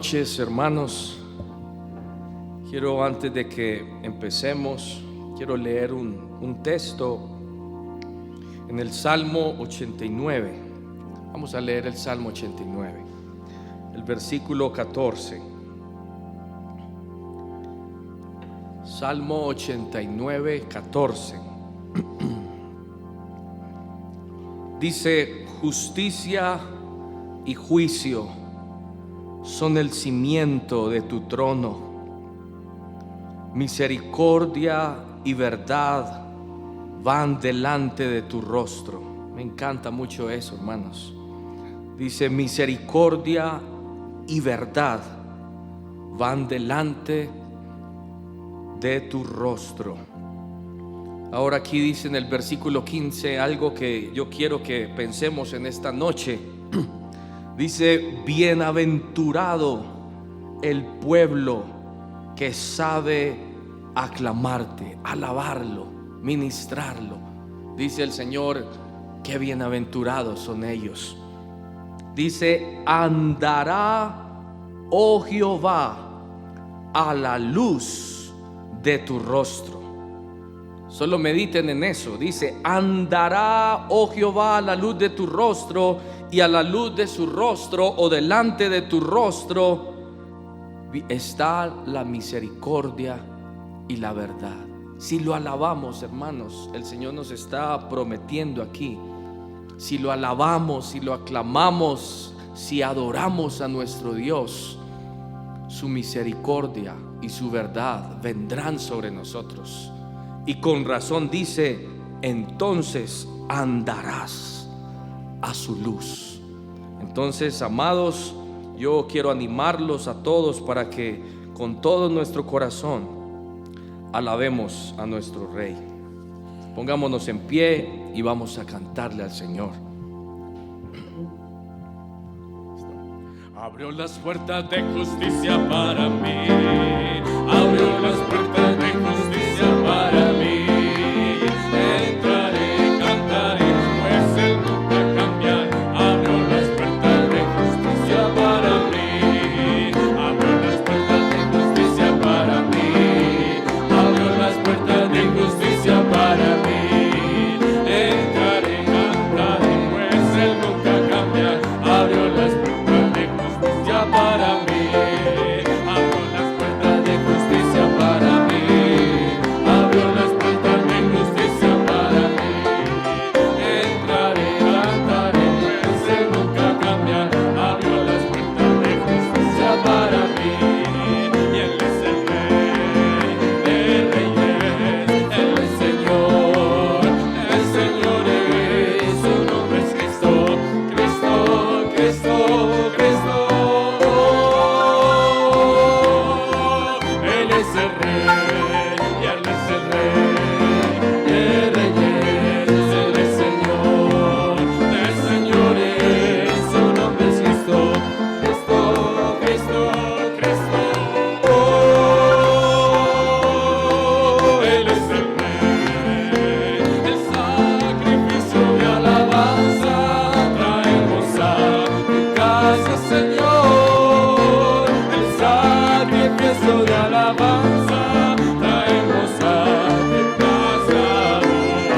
noches, hermanos. Quiero, antes de que empecemos, quiero leer un texto en el Salmo 89. Vamos a leer el Salmo 89, el versículo 14. Salmo 89, 14. Dice: justicia y juicio son el cimiento de tu trono. Misericordia y verdad van delante de tu rostro. Me encanta mucho eso, hermanos. Dice: misericordia y verdad van delante de tu rostro. Ahora aquí dice en el versículo 15 algo que yo quiero que pensemos en esta noche. Dice: bienaventurado el pueblo que sabe aclamarte, alabarlo, ministrarlo. Dice el Señor, qué bienaventurados son ellos. Dice: andará, oh Jehová, a la luz de tu rostro. Solo mediten en eso. Dice: andará, oh Jehová, a la luz de tu rostro, y a la luz de su rostro, o delante de tu rostro, está la misericordia y la verdad. Si lo alabamos, hermanos, el Señor nos está prometiendo aquí. Si lo alabamos, si lo aclamamos, si adoramos a nuestro Dios, su misericordia y su verdad vendrán sobre nosotros. Y con razón dice: entonces andarás a su luz. Entonces, amados, yo quiero animarlos a todos para que con todo nuestro corazón alabemos a nuestro Rey. Pongámonos en pie y vamos a cantarle al Señor. Abrió las puertas de justicia para mí. Abrió las puertas de justicia para mí. Entraré, cantaré, pues Él nunca cambia. Abrió las puertas de justicia para mí. Abrió las puertas de justicia para mí. Abrió las puertas de justicia para mí. Entraré, cantaré, pues Él nunca cambia. Abrió las puertas de justicia para mí. Abrió las puertas de justicia para mí. Abrió las puertas de justicia para mí. Entraré, cantaré, pues Él nunca cambia. Abrió las puertas de justicia para mí. Y Él es el Rey de reyes. Él es Señor. El Señor es, su nombre es Cristo. Cristo, Cristo, Cristo. Él es el Rey, y Él es el Rey de reyes. Él es Señor de señores. Su nombre es Cristo, Cristo, Cristo, Cristo. Él es el Rey. El sacrificio de alabanza traemos a tu casa, Señor. El sacrificio de alabanza traemos a tu casa hoy.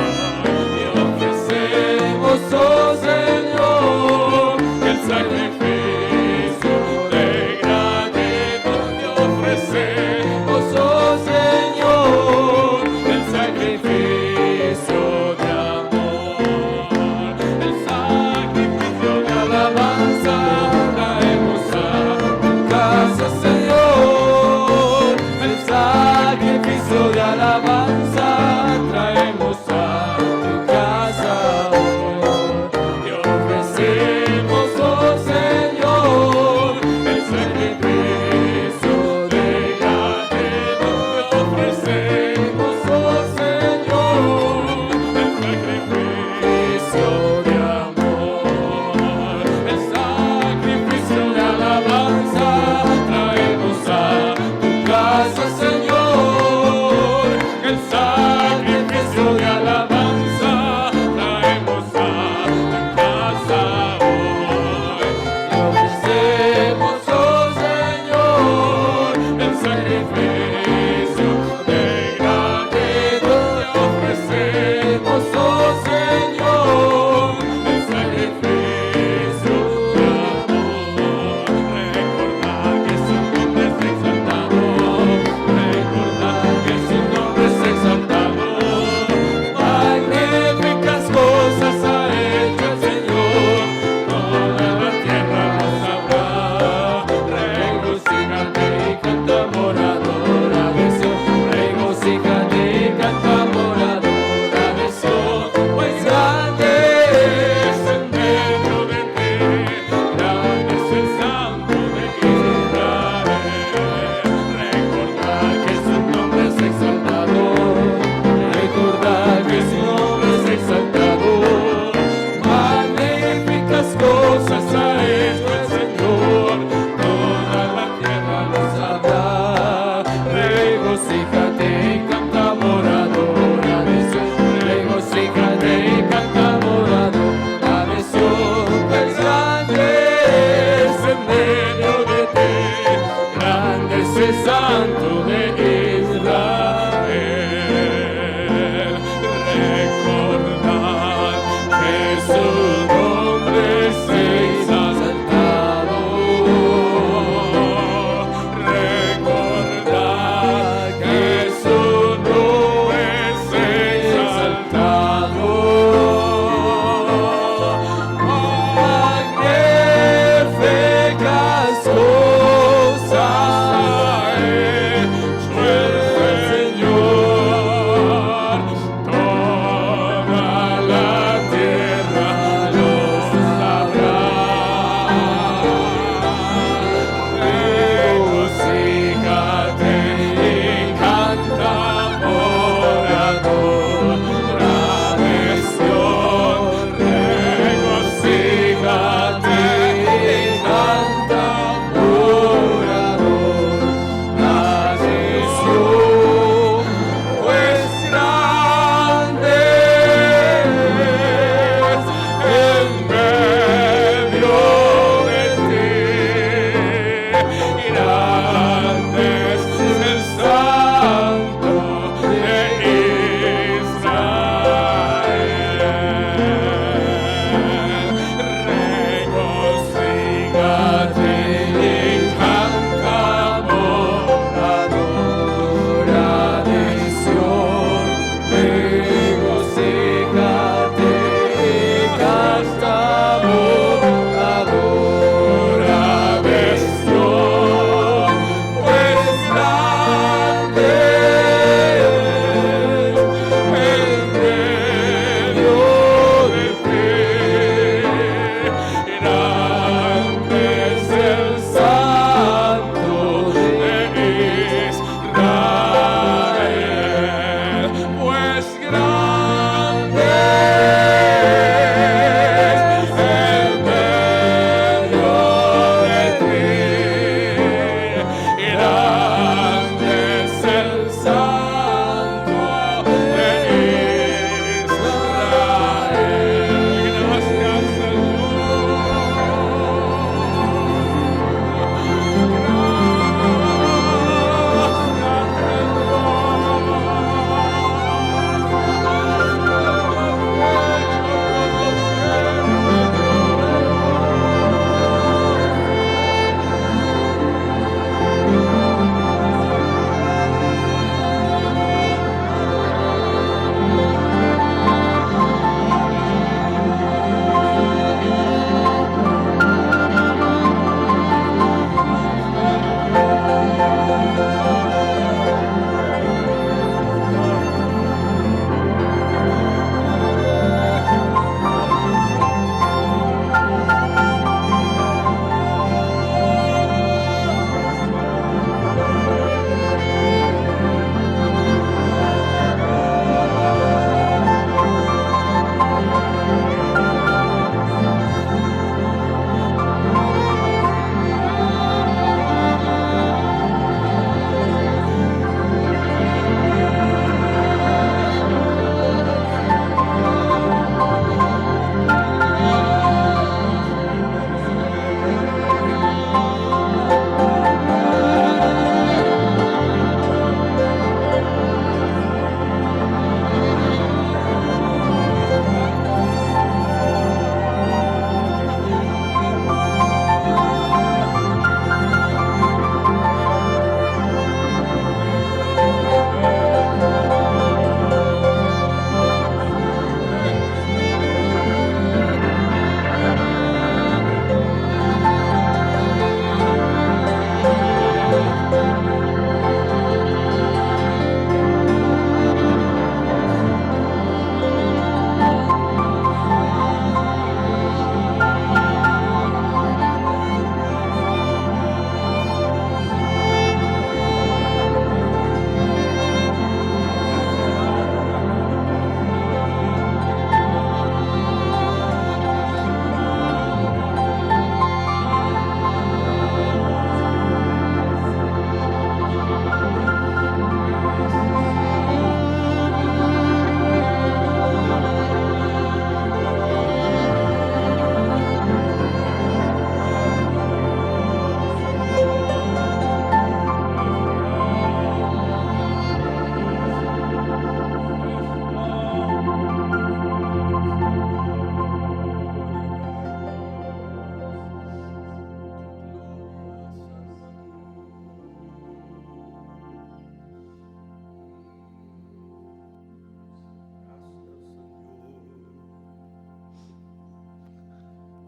Y ofrecemos, oh Señor, el sacrificio de gratitud. Te ofrecemos, oh Señor, el sacrificio de amor. El sacrificio de alabanza traemos a tu casa, Señor. El sacrificio de alabanza traemos a tu casa hoy. Te ofrecemos, oh Señor, el sacrificio de gratitud. Te ofrecemos, oh Señor, el sacrificio de amor. El sacrificio de alabanza traemos a tu casa, Señor. El regocíjate y canta adoradora de Sion, regocíjate y canta adoradora de Sion, pues grande es en medio de ti, grande es el Santo de Israel. Recordad que su nombre se hizo exaltado. Recordad que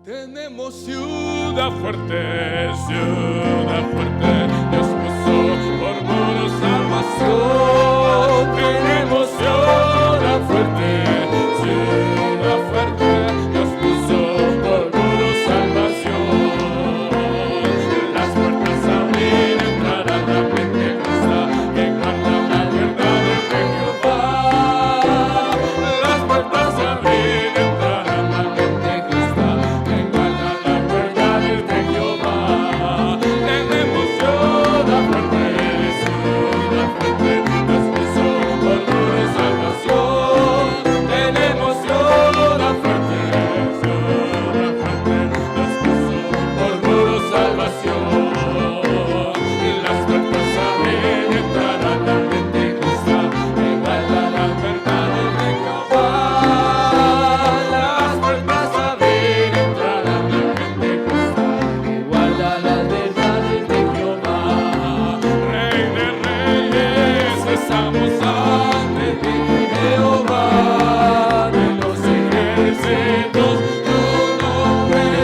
Tenemos ciudad fuerte, Dios puso por muro salvación. Tenemos ciudad fuerte, Dios puso por muro salvación. Las puertas abrir, entrará la gente justa, que guarda la verdad de Jehová. Las puertas abrir, entrará la gente justa, que guarda la verdad de Jehová. Tenemos ciudad fuerte, Dios puso por muro salvación. Tenemos ciudad fuerte, Dios puso por muro salvación. Las puertas abrir, entrará la gente justa, que guarda las verdades de Jehová. Las puertas abrir, entrará la gente justa, que guarda las verdades de Jehová. Rey de reyes, estamos ante ti, Jehová de los ejércitos, tu nombre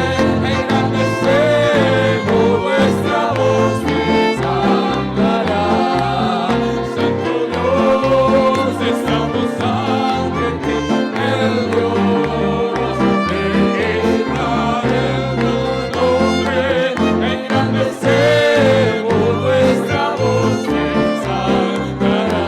engrandecemos, vuestra voz te exaltará. Santo Dios, estamos ante ti, el Dios de Israel, tu nombre engrandecemos, vuestra voz te exaltará.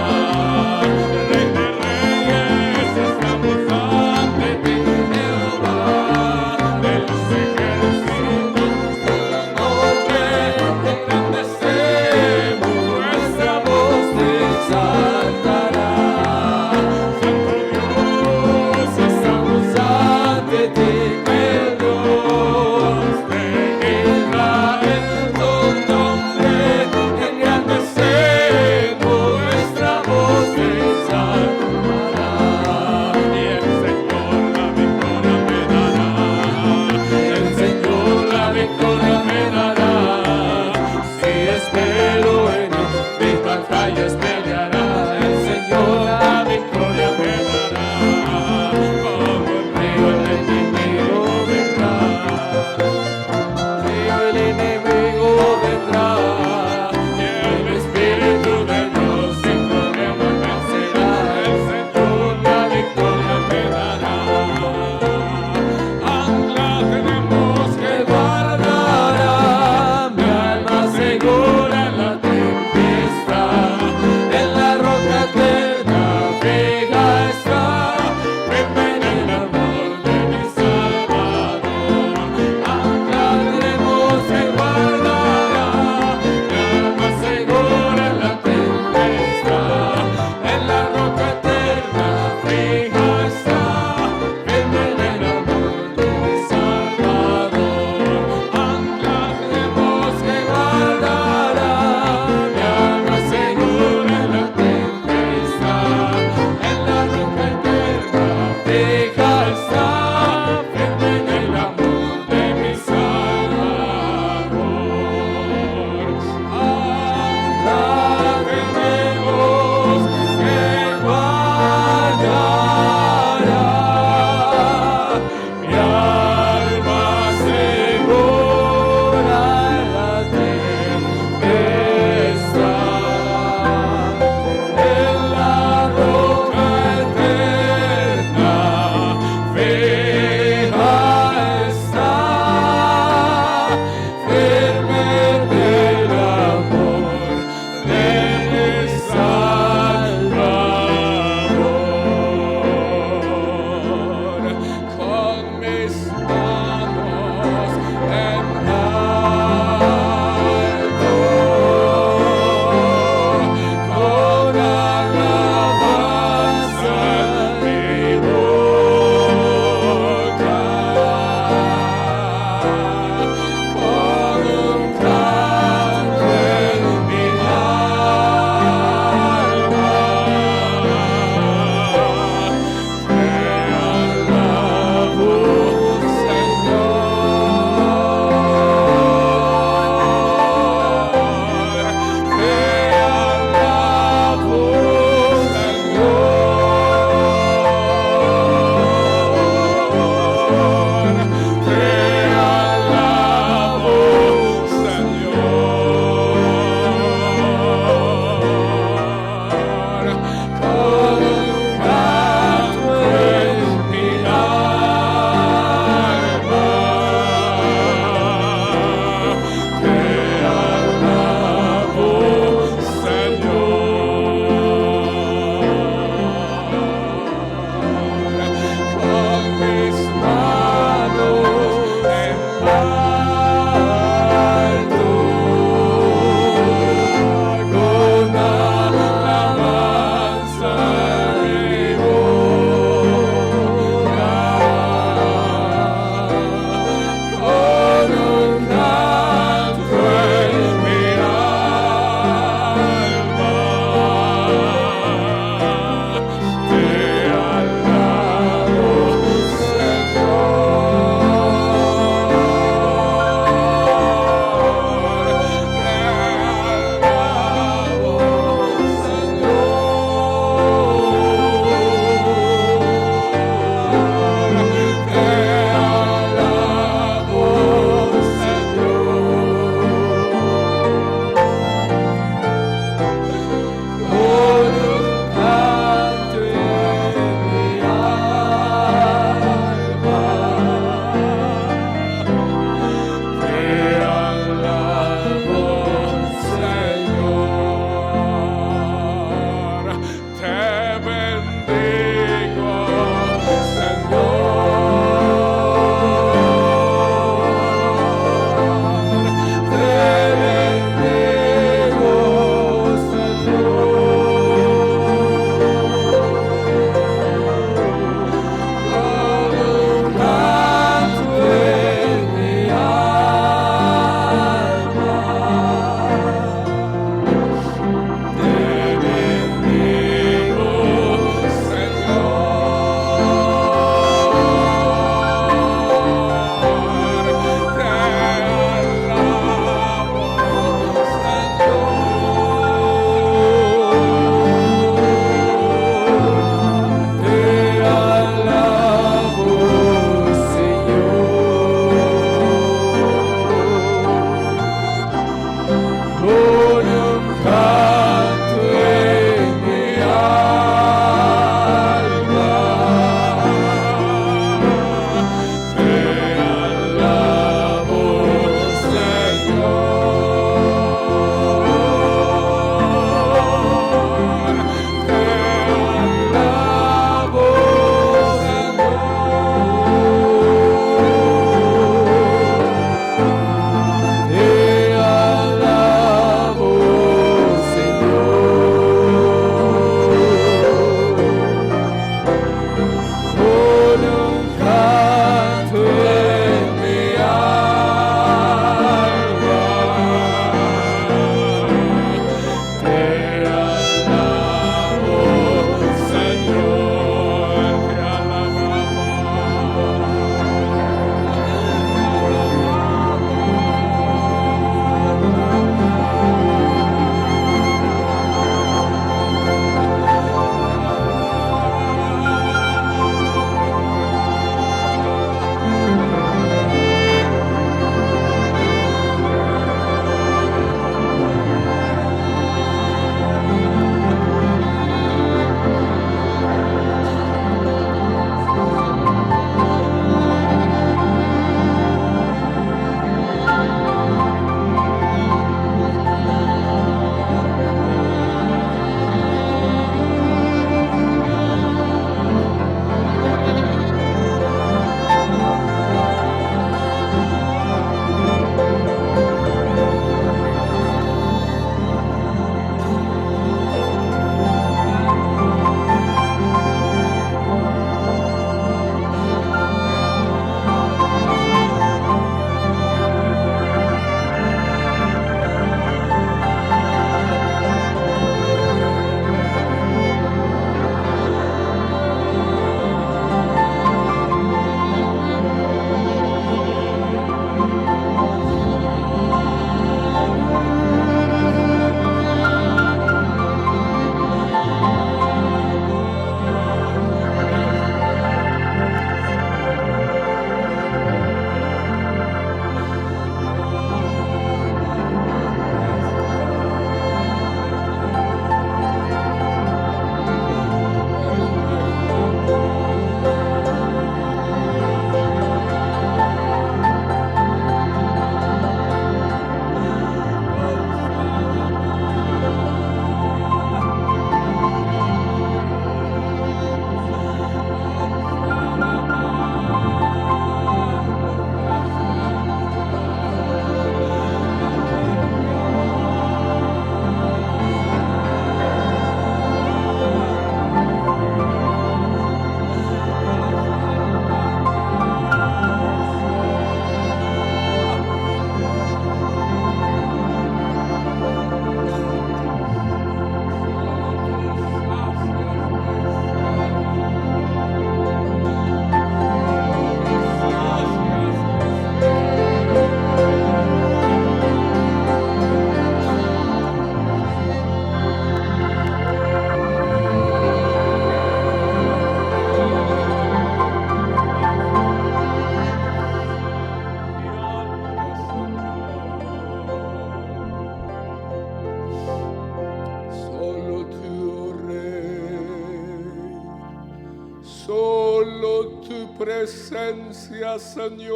Solo tu presencia, Señor,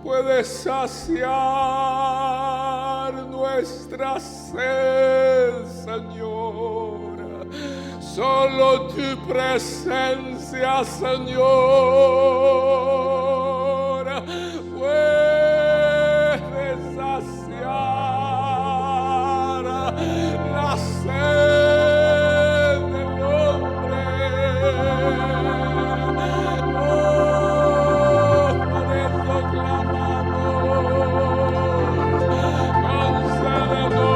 puede saciar nuestra sed, Señor. Solo tu presencia, Señor, puede saciar la sed del hombre. Por eso clamamos, concédenos.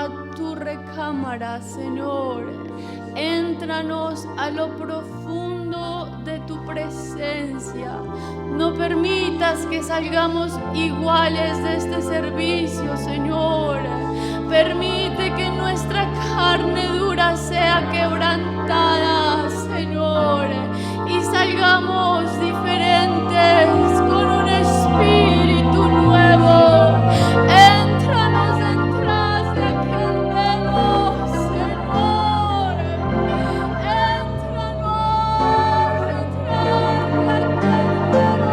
a tu recámara, Señor. Éntranos a lo profundo de tu presencia. No permitas que salgamos iguales de este servicio, Señor. Permite que nuestra carne dura sea quebrantada, Señor, y salgamos diferentes con un espíritu nuevo. Éntranos detrás de aquel velo, Señor. Éntranos detrás de aquel velo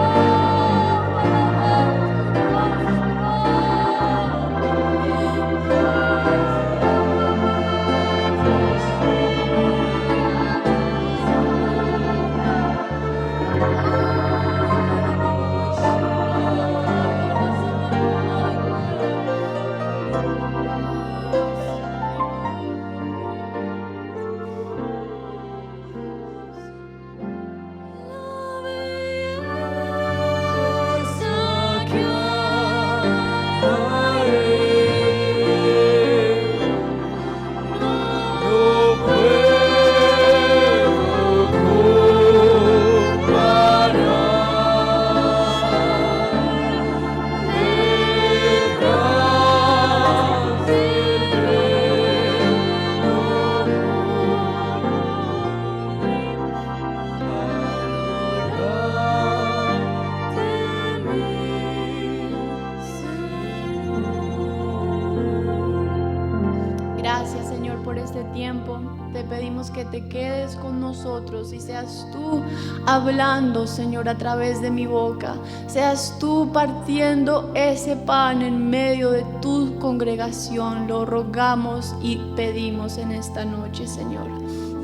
Gracias, Señor, por este tiempo. Te pedimos que te quedes con nosotros y seas tú hablando, Señor, a través de mi boca. Seas tú partiendo ese pan en medio de tu congregación. Lo rogamos y pedimos en esta noche, Señor.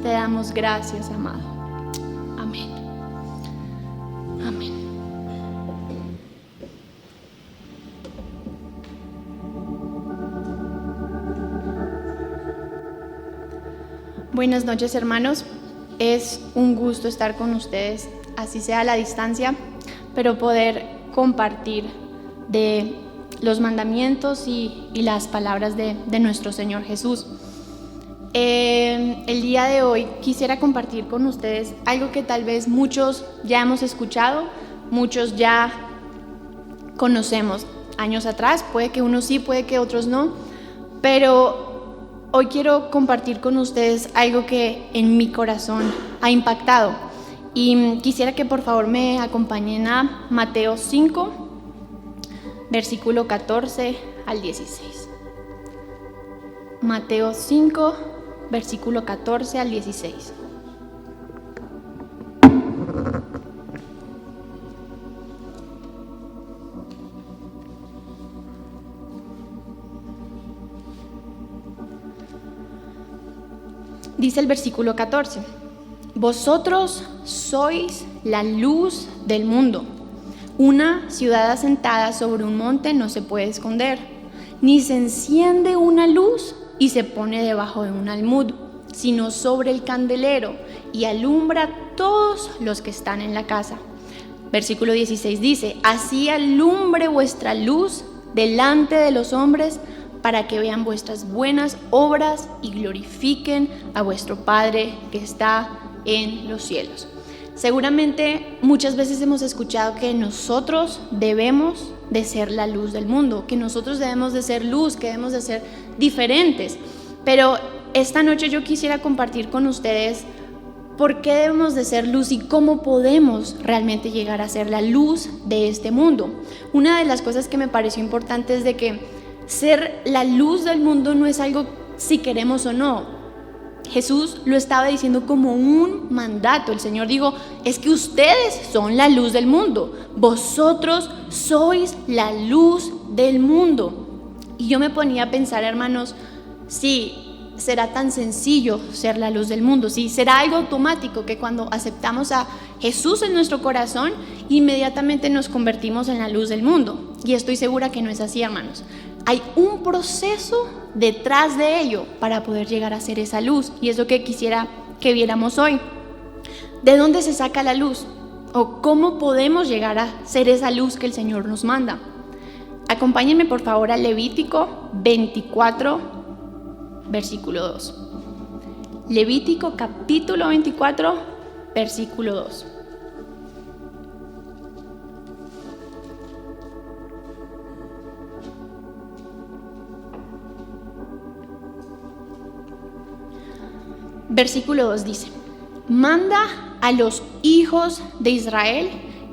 Te damos gracias, amado. Amén. Amén. Buenas noches, hermanos. Es un gusto estar con ustedes, así sea a la distancia, pero poder compartir de los mandamientos y las palabras de nuestro Señor Jesús. El día de hoy quisiera compartir con ustedes algo que tal vez muchos ya hemos escuchado, muchos ya conocemos años atrás, puede que unos sí, puede que otros no, pero hoy quiero compartir con ustedes algo que en mi corazón ha impactado y quisiera que por favor me acompañen a Mateo 5, versículo 14 al 16. Mateo 5, versículo 14 al 16. Dice el versículo 14: Vosotros sois la luz del mundo. Una ciudad asentada sobre un monte no se puede esconder, ni se enciende una luz y se pone debajo de un almud, sino sobre el candelero, y alumbra a todos los que están en la casa. Versículo 16 dice: Así alumbre vuestra luz delante de los hombres, para que vean vuestras buenas obras y glorifiquen a vuestro Padre que está en los cielos. Seguramente muchas veces hemos escuchado que nosotros debemos de ser la luz del mundo, que nosotros debemos de ser luz, que debemos de ser diferentes. Pero esta noche yo quisiera compartir con ustedes por qué debemos de ser luz y cómo podemos realmente llegar a ser la luz de este mundo. Una de las cosas que me pareció importante es de que ser la luz del mundo no es algo si queremos o no. Jesús lo estaba diciendo como un mandato. El Señor dijo: es que ustedes son la luz del mundo. Vosotros sois la luz del mundo. Y yo me ponía a pensar, hermanos, si será tan sencillo ser la luz del mundo, si será algo automático que cuando aceptamos a Jesús en nuestro corazón, inmediatamente nos convertimos en la luz del mundo. Y estoy segura que no es así, hermanos. Hay un proceso detrás de ello para poder llegar a ser esa luz, y es lo que quisiera que viéramos hoy. ¿De dónde se saca la luz? ¿O cómo podemos llegar a ser esa luz que el Señor nos manda? Acompáñenme por favor a Levítico 24, versículo 2. Levítico capítulo 24, versículo 2. Versículo 2 dice: manda a los hijos de Israel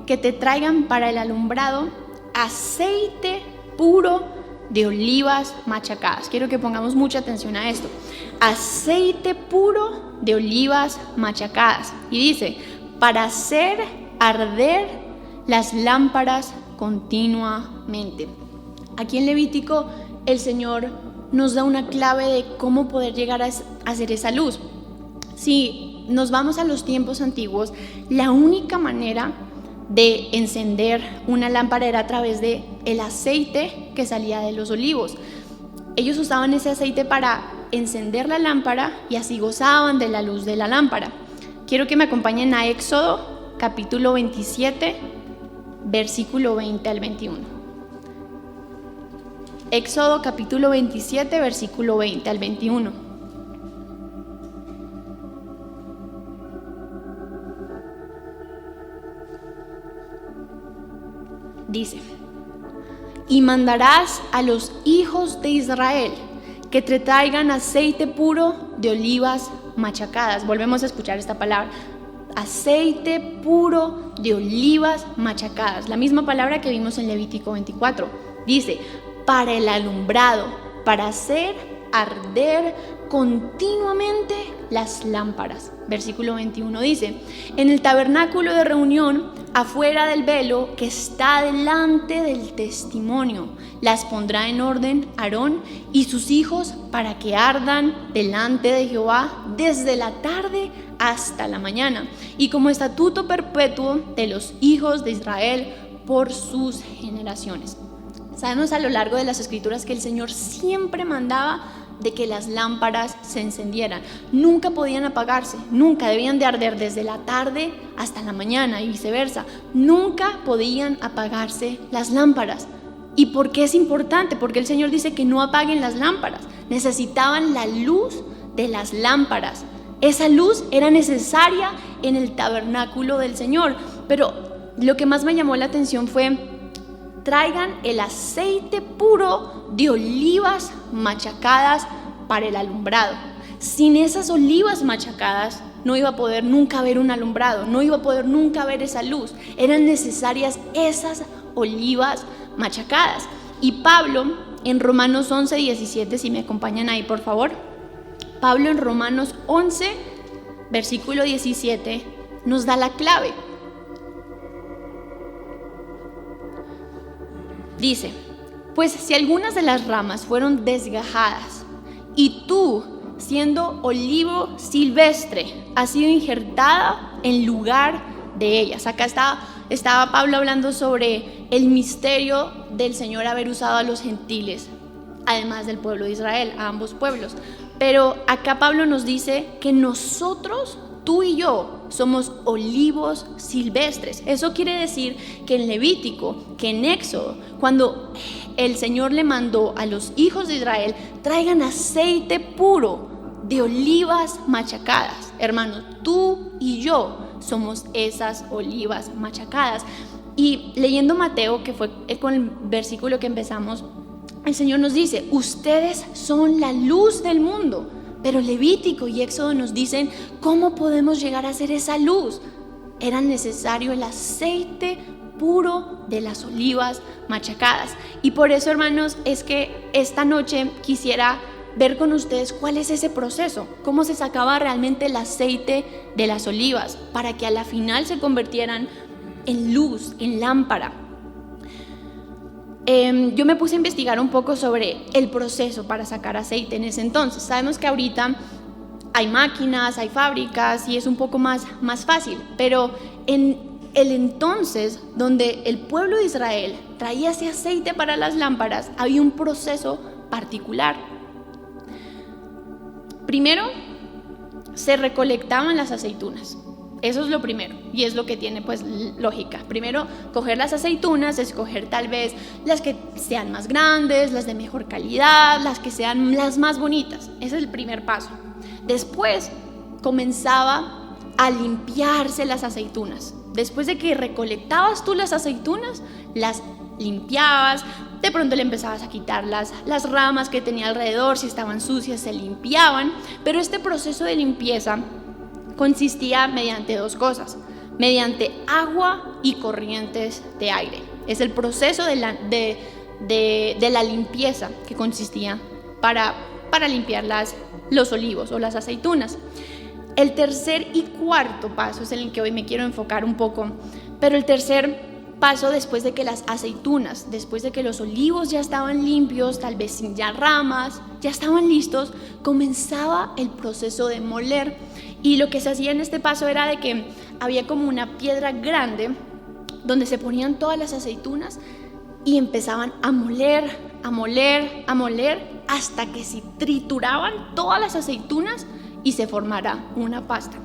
que te traigan para el alumbrado aceite puro de olivas machacadas. Quiero que pongamos mucha atención a esto. Aceite puro de olivas machacadas. Y dice, para hacer arder las lámparas continuamente. Aquí en Levítico el Señor nos da una clave de cómo poder llegar a hacer esa luz. Si nos vamos a los tiempos antiguos, la única manera de encender una lámpara era a través de el aceite que salía de los olivos. Ellos usaban ese aceite para encender la lámpara y así gozaban de la luz de la lámpara. Quiero que me acompañen a Éxodo capítulo 27, versículo 20 al 21. Éxodo capítulo 27, versículo 20 al 21. Dice: y mandarás a los hijos de Israel que te traigan aceite puro de olivas machacadas. Volvemos a escuchar esta palabra: aceite puro de olivas machacadas. La misma palabra que vimos en Levítico 24. Dice: para el alumbrado, para hacer arder continuamente las lámparas. Versículo 21 dice: en el tabernáculo de reunión, afuera del velo que está delante del testimonio, las pondrá en orden Aarón y sus hijos para que ardan delante de Jehová desde la tarde hasta la mañana, y como estatuto perpetuo de los hijos de Israel por sus generaciones. Sabemos a lo largo de las escrituras que el Señor siempre mandaba de que las lámparas se encendieran. Nunca podían apagarse, nunca, debían de arder desde la tarde hasta la mañana y viceversa. Nunca podían apagarse las lámparas. ¿Y por qué es importante? Porque el Señor dice que no apaguen las lámparas. Necesitaban la luz de las lámparas. Esa luz era necesaria en el tabernáculo del Señor. Pero lo que más me llamó la atención fue: traigan el aceite puro de olivas machacadas para el alumbrado. Sin esas olivas machacadas no iba a poder nunca ver un alumbrado, no iba a poder nunca ver esa luz. Eran necesarias esas olivas machacadas. Y Pablo en Romanos 11:17, si me acompañan ahí por favor. Pablo en Romanos 11, versículo 17, nos da la clave. Dice: pues si algunas de las ramas fueron desgajadas y tú, siendo olivo silvestre, has sido injertada en lugar de ellas. Acá estaba Pablo hablando sobre el misterio del Señor haber usado a los gentiles, además del pueblo de Israel, a ambos pueblos. Pero acá Pablo nos dice que nosotros, tú y yo, somos olivos silvestres. Eso quiere decir que en Levítico, que en Éxodo, cuando el Señor le mandó a los hijos de Israel, traigan aceite puro de olivas machacadas. Hermanos, tú y yo somos esas olivas machacadas. Y leyendo Mateo, que fue con el versículo que empezamos, el Señor nos dice: ustedes son la luz del mundo. Pero Levítico y Éxodo nos dicen cómo podemos llegar a ser esa luz. Era necesario el aceite puro de las olivas machacadas. Y por eso, hermanos, es que esta noche quisiera ver con ustedes cuál es ese proceso, cómo se sacaba realmente el aceite de las olivas para que a la final se convirtieran en luz, en lámpara. Yo me puse a investigar un poco sobre el proceso para sacar aceite en ese entonces. Sabemos que ahorita hay máquinas, hay fábricas y es un poco más fácil, pero en el entonces donde el pueblo de Israel traía ese aceite para las lámparas, había un proceso particular. Primero, se recolectaban las aceitunas. Eso es lo primero y es lo que tiene pues lógica. Primero, coger las aceitunas, escoger tal vez las que sean más grandes, las de mejor calidad, las que sean las más bonitas. Ese es el primer paso. Después comenzaba a limpiarse las aceitunas. Después de que recolectabas tú las aceitunas, las limpiabas, de pronto le empezabas a quitar las ramas que tenía alrededor, si estaban sucias se limpiaban, pero este proceso de limpieza consistía mediante dos cosas, mediante agua y corrientes de aire. Es el proceso de la limpieza que consistía para limpiar los olivos o las aceitunas. El tercer y cuarto paso es el que hoy me quiero enfocar un poco, pero el tercer paso, después de que las aceitunas, después de que los olivos ya estaban limpios, tal vez sin ya ramas, ya estaban listos, comenzaba el proceso de moler. Y lo que se hacía en este paso era de que había como una piedra grande donde se ponían todas las aceitunas y empezaban a moler, a moler, a moler, hasta que se trituraban todas las aceitunas y se formara una pasta.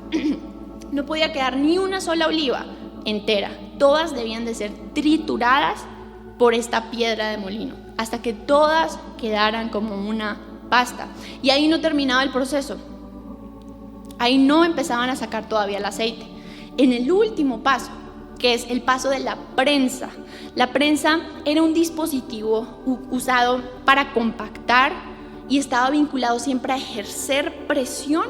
No podía quedar ni una sola oliva entera. Todas debían de ser trituradas por esta piedra de molino, hasta que todas quedaran como una pasta. Y ahí no terminaba el proceso. Ahí no empezaban a sacar todavía el aceite. En el último paso, que es el paso de la prensa. La prensa era un dispositivo usado para compactar y estaba vinculado siempre a ejercer presión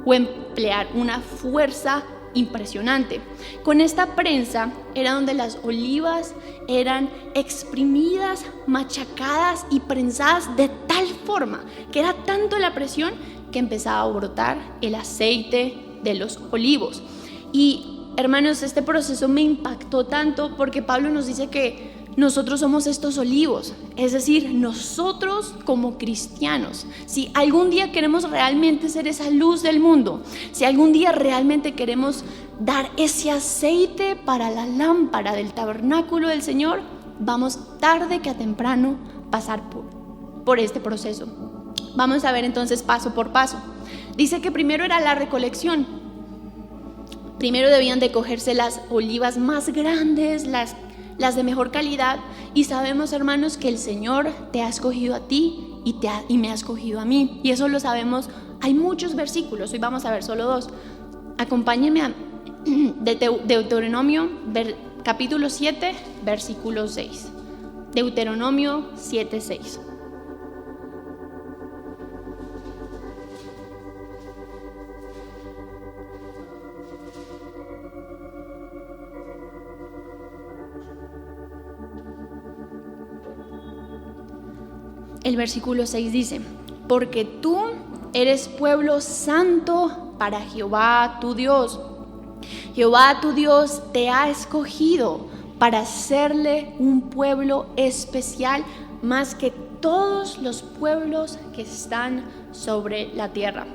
o emplear una fuerza impresionante. Con esta prensa era donde las olivas eran exprimidas, machacadas y prensadas de tal forma que era tanto la presión que empezaba a brotar el aceite de los olivos. Y hermanos, este proceso me impactó tanto porque Pablo nos dice que nosotros somos estos olivos, es decir, nosotros como cristianos, si algún día queremos realmente ser esa luz del mundo, si algún día realmente queremos dar ese aceite para la lámpara del tabernáculo del Señor, vamos tarde que a temprano pasar por este proceso. Vamos a ver entonces paso por paso. Dice que primero era la recolección. Primero debían de cogerse las olivas más grandes, las de mejor calidad, y sabemos, hermanos, que el Señor te ha escogido a ti y me ha escogido a mí, y eso lo sabemos. Hay muchos versículos, hoy vamos a ver solo dos. Acompáñenme a Deuteronomio capítulo 7 versículo 6. Deuteronomio 7:6. El versículo 6 dice: porque tú eres pueblo santo para Jehová tu Dios. Jehová tu Dios te ha escogido para hacerle un pueblo especial más que todos los pueblos que están sobre la tierra.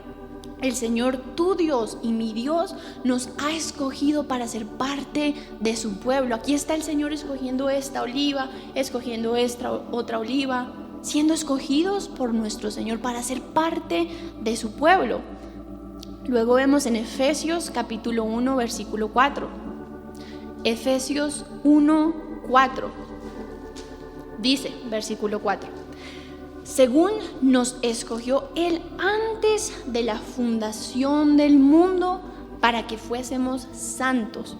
El Señor tu Dios y mi Dios nos ha escogido para ser parte de su pueblo. Aquí está el Señor escogiendo esta oliva, escogiendo esta otra oliva, siendo escogidos por nuestro Señor para ser parte de su pueblo. Luego vemos en Efesios capítulo 1 versículo 4. Efesios 1:4. Dice, versículo 4: según nos escogió Él antes de la fundación del mundo para que fuésemos santos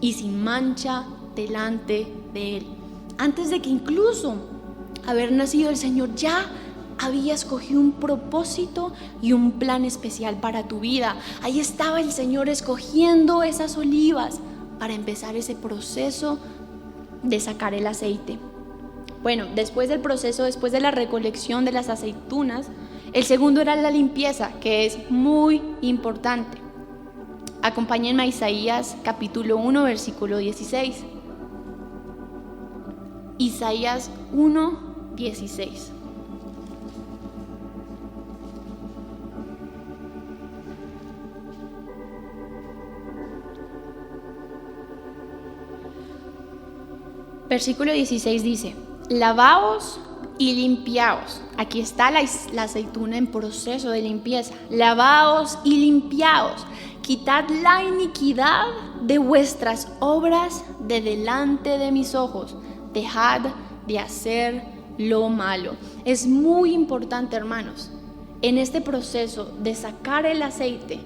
y sin mancha delante de Él. Antes de que incluso haber nacido, el Señor ya había escogido un propósito y un plan especial para tu vida. Ahí estaba el Señor escogiendo esas olivas para empezar ese proceso de sacar el aceite. Bueno, después del proceso, después de la recolección de las aceitunas, el segundo era la limpieza, que es muy importante. Acompáñenme a Isaías capítulo 1 versículo 16. Isaías 1:16. Versículo 16 dice: lavaos y limpiaos. aquí está la aceituna en proceso de limpieza. Lavaos y limpiaos, quitad la iniquidad de vuestras obras de delante de mis ojos, dejad de hacer lo malo. Es muy importante, hermanos, en este proceso de sacar el aceite,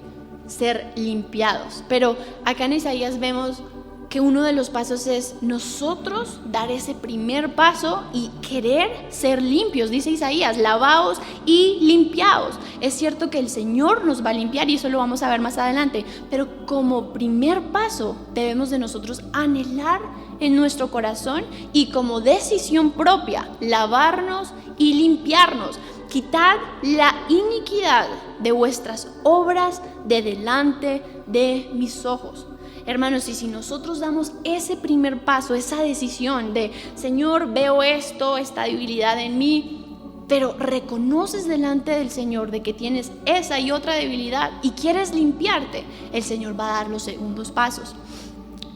ser limpiados. Pero acá en Isaías vemos que uno de los pasos es nosotros dar ese primer paso y querer ser limpios. Dice Isaías, lavaos y limpiaos. Es cierto que el Señor nos va a limpiar y eso lo vamos a ver más adelante, pero como primer paso debemos de nosotros anhelar en nuestro corazón y como decisión propia lavarnos y limpiarnos. Quitad la iniquidad de vuestras obras de delante de mis ojos. Hermanos, y si nosotros damos ese primer paso, esa decisión de, Señor, veo esto, esta debilidad en mí, pero reconoces delante del Señor de que tienes esa y otra debilidad y quieres limpiarte, el Señor va a dar los segundos pasos.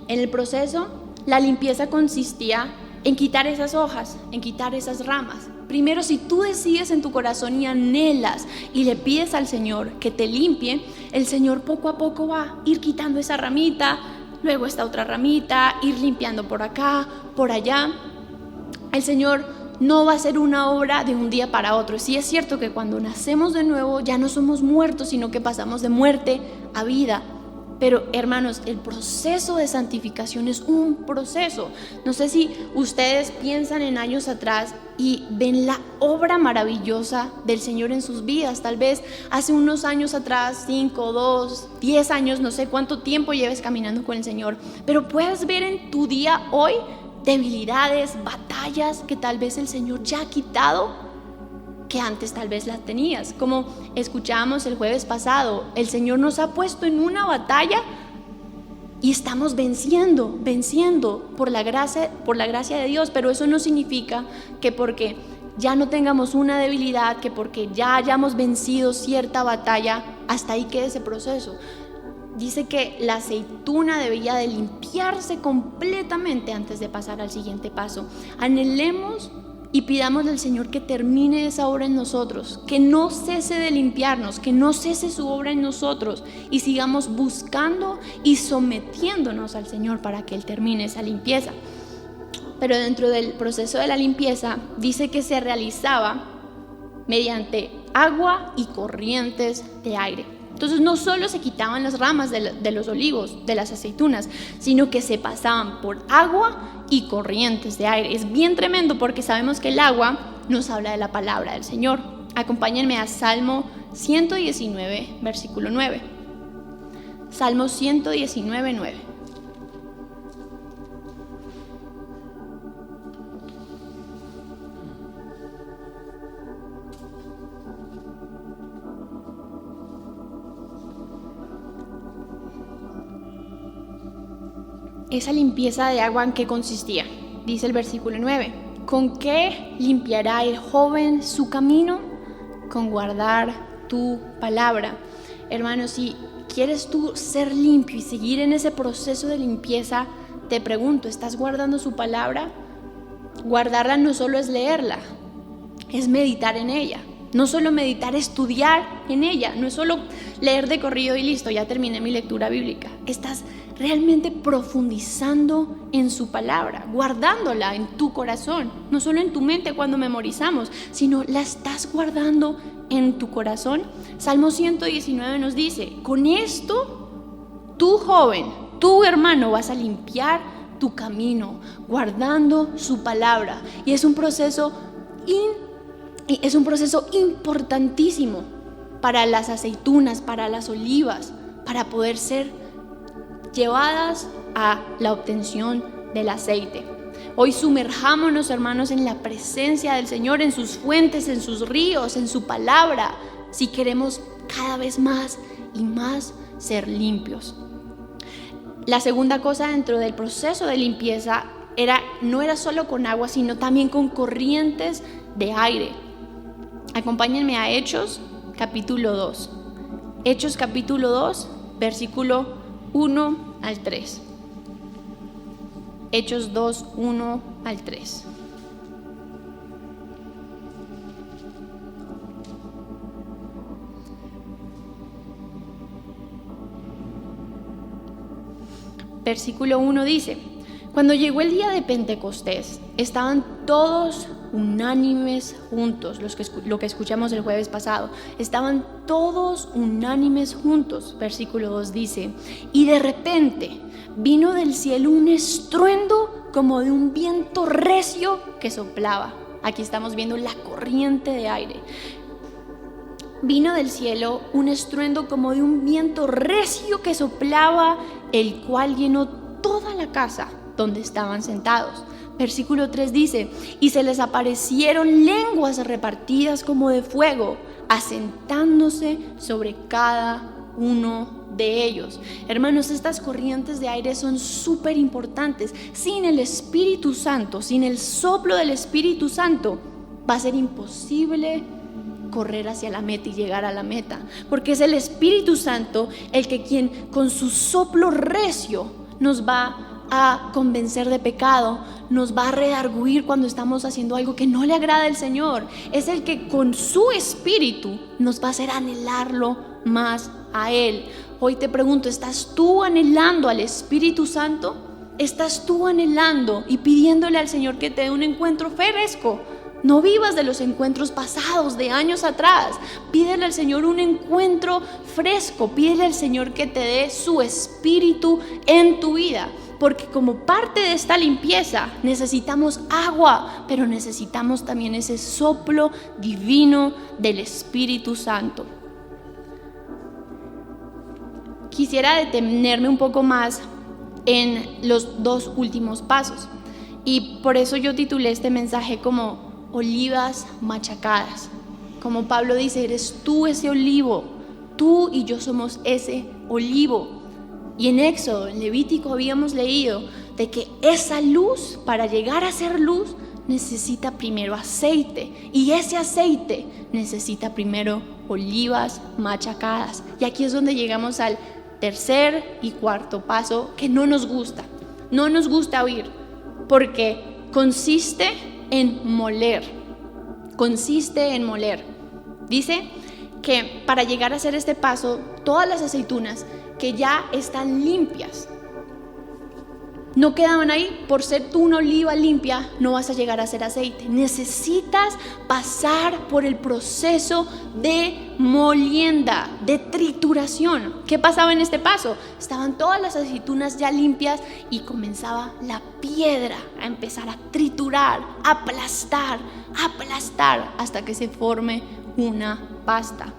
En el proceso, la limpieza consistía en quitar esas hojas, en quitar esas ramas. Primero, si tú decides en tu corazón y anhelas y le pides al Señor que te limpie, el Señor poco a poco va a ir quitando esa ramita, luego esta otra ramita, ir limpiando por acá, por allá. El Señor no va a ser una obra de un día para otro. Sí es cierto que cuando nacemos de nuevo ya no somos muertos, sino que pasamos de muerte a vida. Pero hermanos, el proceso de santificación es un proceso. No sé si ustedes piensan en años atrás y ven la obra maravillosa del Señor en sus vidas. Tal vez hace unos años atrás, 5, 2, 10 años, no sé cuánto tiempo lleves caminando con el Señor, pero puedes ver en tu día hoy debilidades, batallas que tal vez el Señor ya ha quitado, que antes tal vez las tenías. Como escuchábamos el jueves pasado, el Señor nos ha puesto en una batalla y estamos venciendo por la gracia de Dios, pero eso no significa que porque ya no tengamos una debilidad, que porque ya hayamos vencido cierta batalla, hasta ahí quede ese proceso. Dice que la aceituna debía de limpiarse completamente antes de pasar al siguiente paso. Anhelemos y pidamos al Señor que termine esa obra en nosotros, que no cese de limpiarnos, que no cese su obra en nosotros y sigamos buscando y sometiéndonos al Señor para que Él termine esa limpieza. Pero dentro del proceso de la limpieza dice que se realizaba mediante agua y corrientes de aire. Entonces no solo se quitaban las ramas de los olivos, de las aceitunas, sino que se pasaban por agua y corrientes de aire. Es bien tremendo porque sabemos que el agua nos habla de la palabra del Señor. Acompáñenme a Salmo 119, versículo 9. Salmo 119, 9. Esa limpieza de agua, ¿en qué consistía? Dice el versículo 9. ¿Con qué limpiará el joven su camino? Con guardar tu palabra. Hermanos, si quieres tú ser limpio y seguir en ese proceso de limpieza, te pregunto, ¿estás guardando su palabra? Guardarla no solo es leerla, es meditar en ella. No solo meditar, estudiar en ella. No es solo leer de corrido y listo, ya terminé mi lectura bíblica. Estás realmente profundizando en su palabra, guardándola en tu corazón. No solo en tu mente cuando memorizamos, sino la estás guardando en tu corazón. Salmo 119 nos dice, con esto, tú joven, tu hermano, vas a limpiar tu camino, guardando su palabra. Y es un proceso importantísimo para las aceitunas, para las olivas, para poder ser llevadas a la obtención del aceite. Hoy sumerjámonos, hermanos, en la presencia del Señor, en sus fuentes, en sus ríos, en su palabra, si queremos cada vez más y más ser limpios. La segunda cosa dentro del proceso de limpieza no era solo con agua, sino también con corrientes de aire. Acompáñenme a Hechos capítulo 2. Hechos capítulo 2, versículo 1 al 3. Hechos 2, 1 al 3. versículo 1 dice: cuando llegó el día de Pentecostés, estaban todos unánimes juntos, lo que escuchamos el jueves pasado, estaban todos unánimes juntos. Versículo 2 dice: y de repente vino del cielo un estruendo como de un viento recio que soplaba. Aquí estamos viendo la corriente de aire. Vino del cielo un estruendo como de un viento recio que soplaba, el cual llenó toda la casa donde estaban sentados. Versículo 3 dice: y se les aparecieron lenguas repartidas como de fuego, asentándose sobre cada uno de ellos. Hermanos, estas corrientes de aire son súper importantes. Sin el Espíritu Santo, sin el soplo del Espíritu Santo, va a ser imposible correr hacia la meta y llegar a la meta, porque es el Espíritu Santo el que quien con su soplo recio nos va a convencer de pecado, nos va a redarguir cuando estamos haciendo algo que no le agrada al Señor. Es el que con su espíritu nos va a hacer anhelarlo más a Él. Hoy te pregunto, ¿estás tú anhelando al Espíritu Santo? ¿Estás tú anhelando y pidiéndole al Señor que te dé un encuentro fresco? No vivas de los encuentros pasados, de años atrás. Pídele al Señor un encuentro fresco. Pídele al Señor que te dé su espíritu en tu vida. Porque como parte de esta limpieza necesitamos agua, pero necesitamos también ese soplo divino del Espíritu Santo. Quisiera detenerme un poco más en los dos últimos pasos. Y por eso yo titulé este mensaje como olivas machacadas. Como Pablo dice, eres tú ese olivo, tú y yo somos ese olivo. Y en Éxodo, en Levítico habíamos leído de que esa luz, para llegar a ser luz, necesita primero aceite. Y ese aceite necesita primero olivas machacadas. Y aquí es donde llegamos al tercer y cuarto paso que no nos gusta. No nos gusta oír, porque consiste en moler. Consiste en moler. Dice que para llegar a hacer este paso, todas las aceitunas que ya están limpias no quedaban ahí. Por ser tú una oliva limpia, no vas a llegar a hacer aceite. Necesitas pasar por el proceso de molienda, de trituración. ¿Qué pasaba en este paso? Estaban todas las aceitunas ya limpias y comenzaba la piedra a empezar a triturar, a aplastar hasta que se forme una pasta.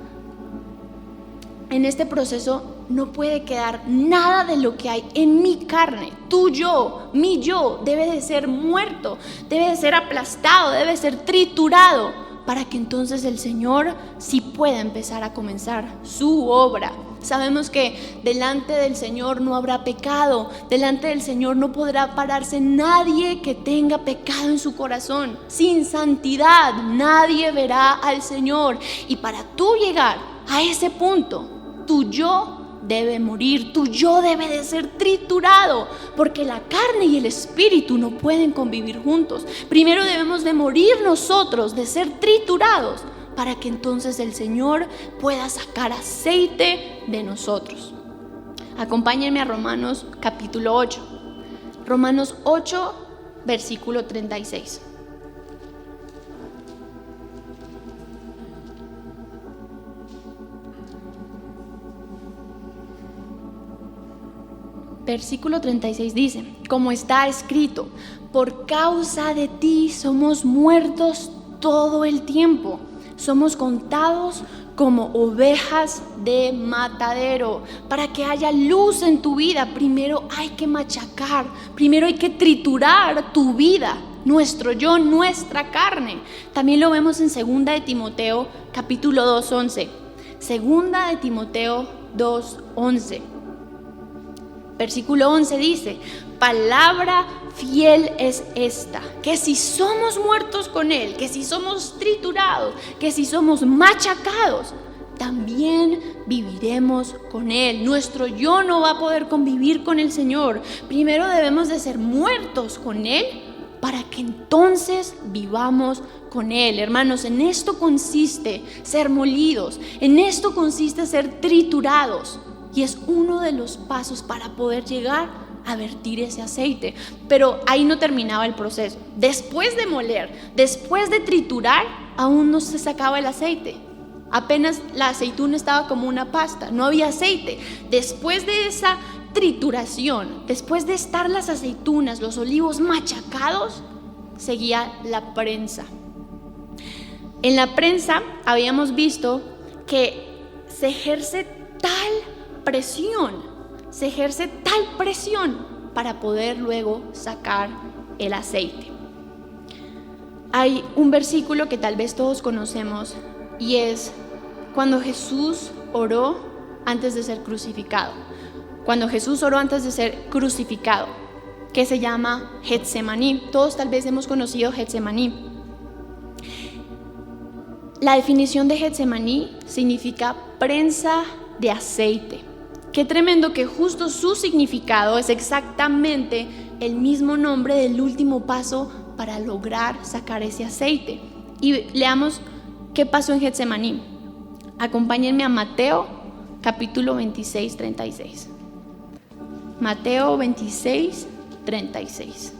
En este proceso no puede quedar nada de lo que hay en mi carne. Tu yo, mi yo, debe de ser muerto, debe de ser aplastado, debe de ser triturado, para que entonces el Señor sí pueda empezar a comenzar su obra. Sabemos que delante del Señor no habrá pecado, delante del Señor no podrá pararse nadie que tenga pecado en su corazón. Sin santidad nadie verá al Señor. Y para tú llegar a ese punto, tu yo debe morir, tu yo debe de ser triturado, porque la carne y el espíritu no pueden convivir juntos. Primero debemos de morir nosotros, de ser triturados, para que entonces el Señor pueda sacar aceite de nosotros. Acompáñenme a Romanos capítulo 8. Romanos 8, versículo 36. Versículo 36 dice: como está escrito, por causa de ti somos muertos todo el tiempo, somos contados como ovejas de matadero. Para que haya luz en tu vida, primero hay que machacar, primero hay que triturar tu vida, nuestro yo, nuestra carne. También lo vemos en 2 de Timoteo capítulo 2:11. 2 de Timoteo 2:11. Versículo 11 dice: palabra fiel es esta, que si somos muertos con Él, que si somos triturados, que si somos machacados, también viviremos con Él. Nuestro yo no va a poder convivir con el Señor. Primero debemos de ser muertos con Él para que entonces vivamos con Él. Hermanos, en esto consiste ser molidos, en esto consiste ser triturados. Y es uno de los pasos para poder llegar a vertir ese aceite. Pero ahí no terminaba el proceso. Después de moler, después de triturar, aún no se sacaba el aceite. Apenas la aceituna estaba como una pasta, no había aceite. Después de esa trituración, después de estar las aceitunas, los olivos machacados, seguía la prensa. En la prensa habíamos visto que se ejerce tal presión para poder luego sacar el aceite. Hay un versículo que tal vez todos conocemos y es cuando Jesús oró antes de ser crucificado. Cuando Jesús oró antes de ser crucificado, que se llama Getsemaní. Todos tal vez hemos conocido Getsemaní. La definición de Getsemaní significa prensa de aceite. Qué tremendo que justo su significado es exactamente el mismo nombre del último paso para lograr sacar ese aceite. Y leamos qué pasó en Getsemaní. Acompáñenme a Mateo capítulo 26, 36. Mateo 26, 36.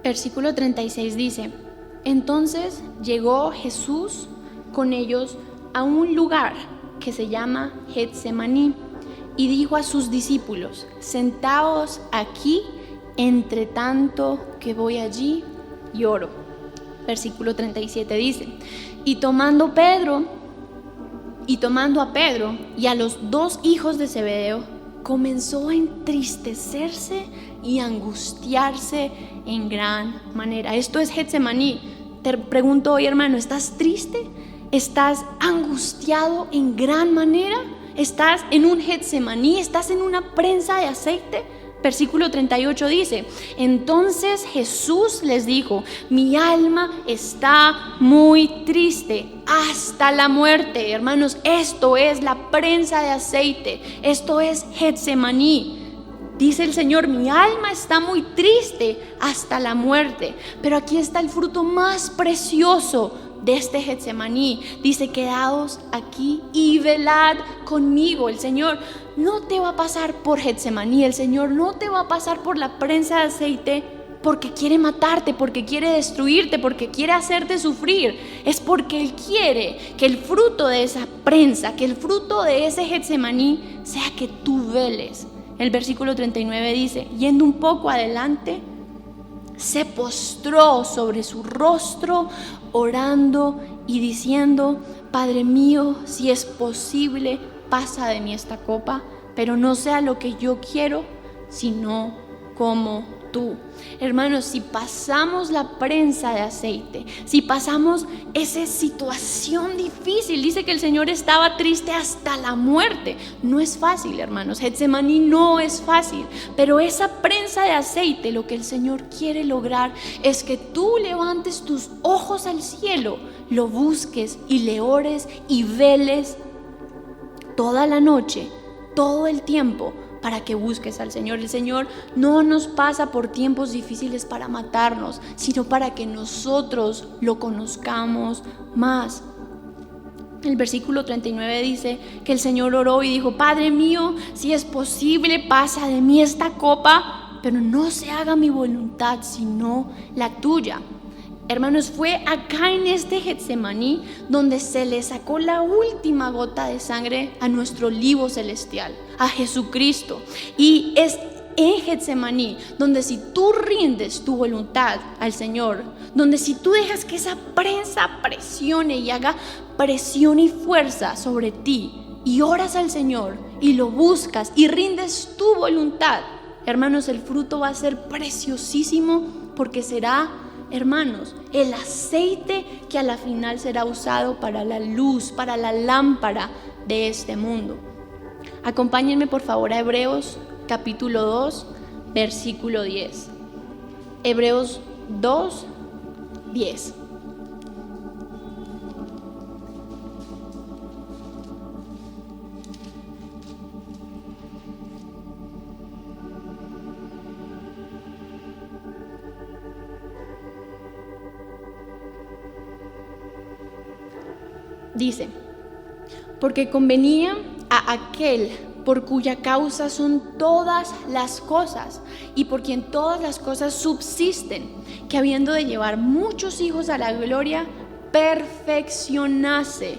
Versículo 36 dice: entonces llegó Jesús con ellos a un lugar que se llama Getsemaní y dijo a sus discípulos: sentaos aquí entre tanto que voy allí y oro. Versículo 37 dice: y tomando a Pedro y a los dos hijos de Zebedeo, comenzó a entristecerse y angustiarse en gran manera. Esto es Getsemaní. Te pregunto hoy, hermano, ¿estás triste? ¿Estás angustiado en gran manera? ¿Estás en un Getsemaní? ¿Estás en una prensa de aceite? Versículo 38 dice: entonces Jesús les dijo: mi alma está muy triste hasta la muerte. Hermanos, esto es la prensa de aceite. Esto es Getsemaní. Dice el Señor: mi alma está muy triste hasta la muerte. Pero aquí está el fruto más precioso de este Getsemaní. Dice: quedaos aquí y velad conmigo. El Señor no te va a pasar por Getsemaní. El Señor no te va a pasar por la prensa de aceite porque quiere matarte, porque quiere destruirte, porque quiere hacerte sufrir. Es porque Él quiere que el fruto de esa prensa, que el fruto de ese Getsemaní sea que tú veles. El versículo 39 dice: yendo un poco adelante, se postró sobre su rostro, orando y diciendo: Padre mío, si es posible, pasa de mí esta copa, pero no sea lo que yo quiero, sino como tú. Hermanos, si pasamos la prensa de aceite, si pasamos esa situación difícil, dice que el Señor estaba triste hasta la muerte. No es fácil, hermanos. Getsemaní no es fácil, pero esa prensa de aceite, lo que el Señor quiere lograr es que tú levantes tus ojos al cielo, lo busques y le ores y veles toda la noche, todo el tiempo, para que busques al Señor. El Señor no nos pasa por tiempos difíciles para matarnos, sino para que nosotros lo conozcamos más. El versículo 39 dice que el Señor oró y dijo: Padre mío, si es posible, pasa de mí esta copa, pero no se haga mi voluntad, sino la tuya. Hermanos, fue acá en este Getsemaní donde se le sacó la última gota de sangre a nuestro olivo celestial, a Jesucristo. Y es en Getsemaní donde, si tú rindes tu voluntad al Señor, donde si tú dejas que esa prensa presione y haga presión y fuerza sobre ti, y oras al Señor y lo buscas y rindes tu voluntad, hermanos, el fruto va a ser preciosísimo, porque será, hermanos, el aceite que a la final será usado para la luz, para la lámpara de este mundo. Acompáñenme por favor a Hebreos capítulo 2, versículo 10. Hebreos 2, 10. Dice, porque convenía a aquel por cuya causa son todas las cosas y por quien todas las cosas subsisten, que habiendo de llevar muchos hijos a la gloria, perfeccionase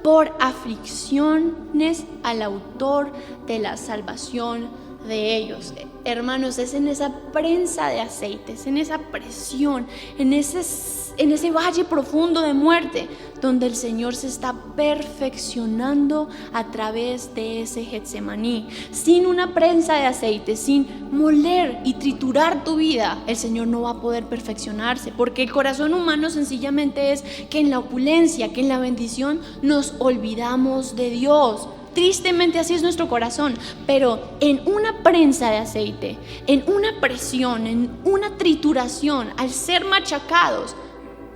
por aflicciones al autor de la salvación de ellos. Hermanos, es en esa prensa de aceite, es en esa presión, en ese valle profundo de muerte, donde el Señor se está perfeccionando a través de ese Getsemaní. Sin una prensa de aceite, sin moler y triturar tu vida, el Señor no va a poder perfeccionarse, porque el corazón humano sencillamente es que en la opulencia, que en la bendición, nos olvidamos de Dios. Tristemente así es nuestro corazón, pero en una prensa de aceite, en una presión, en una trituración, al ser machacados,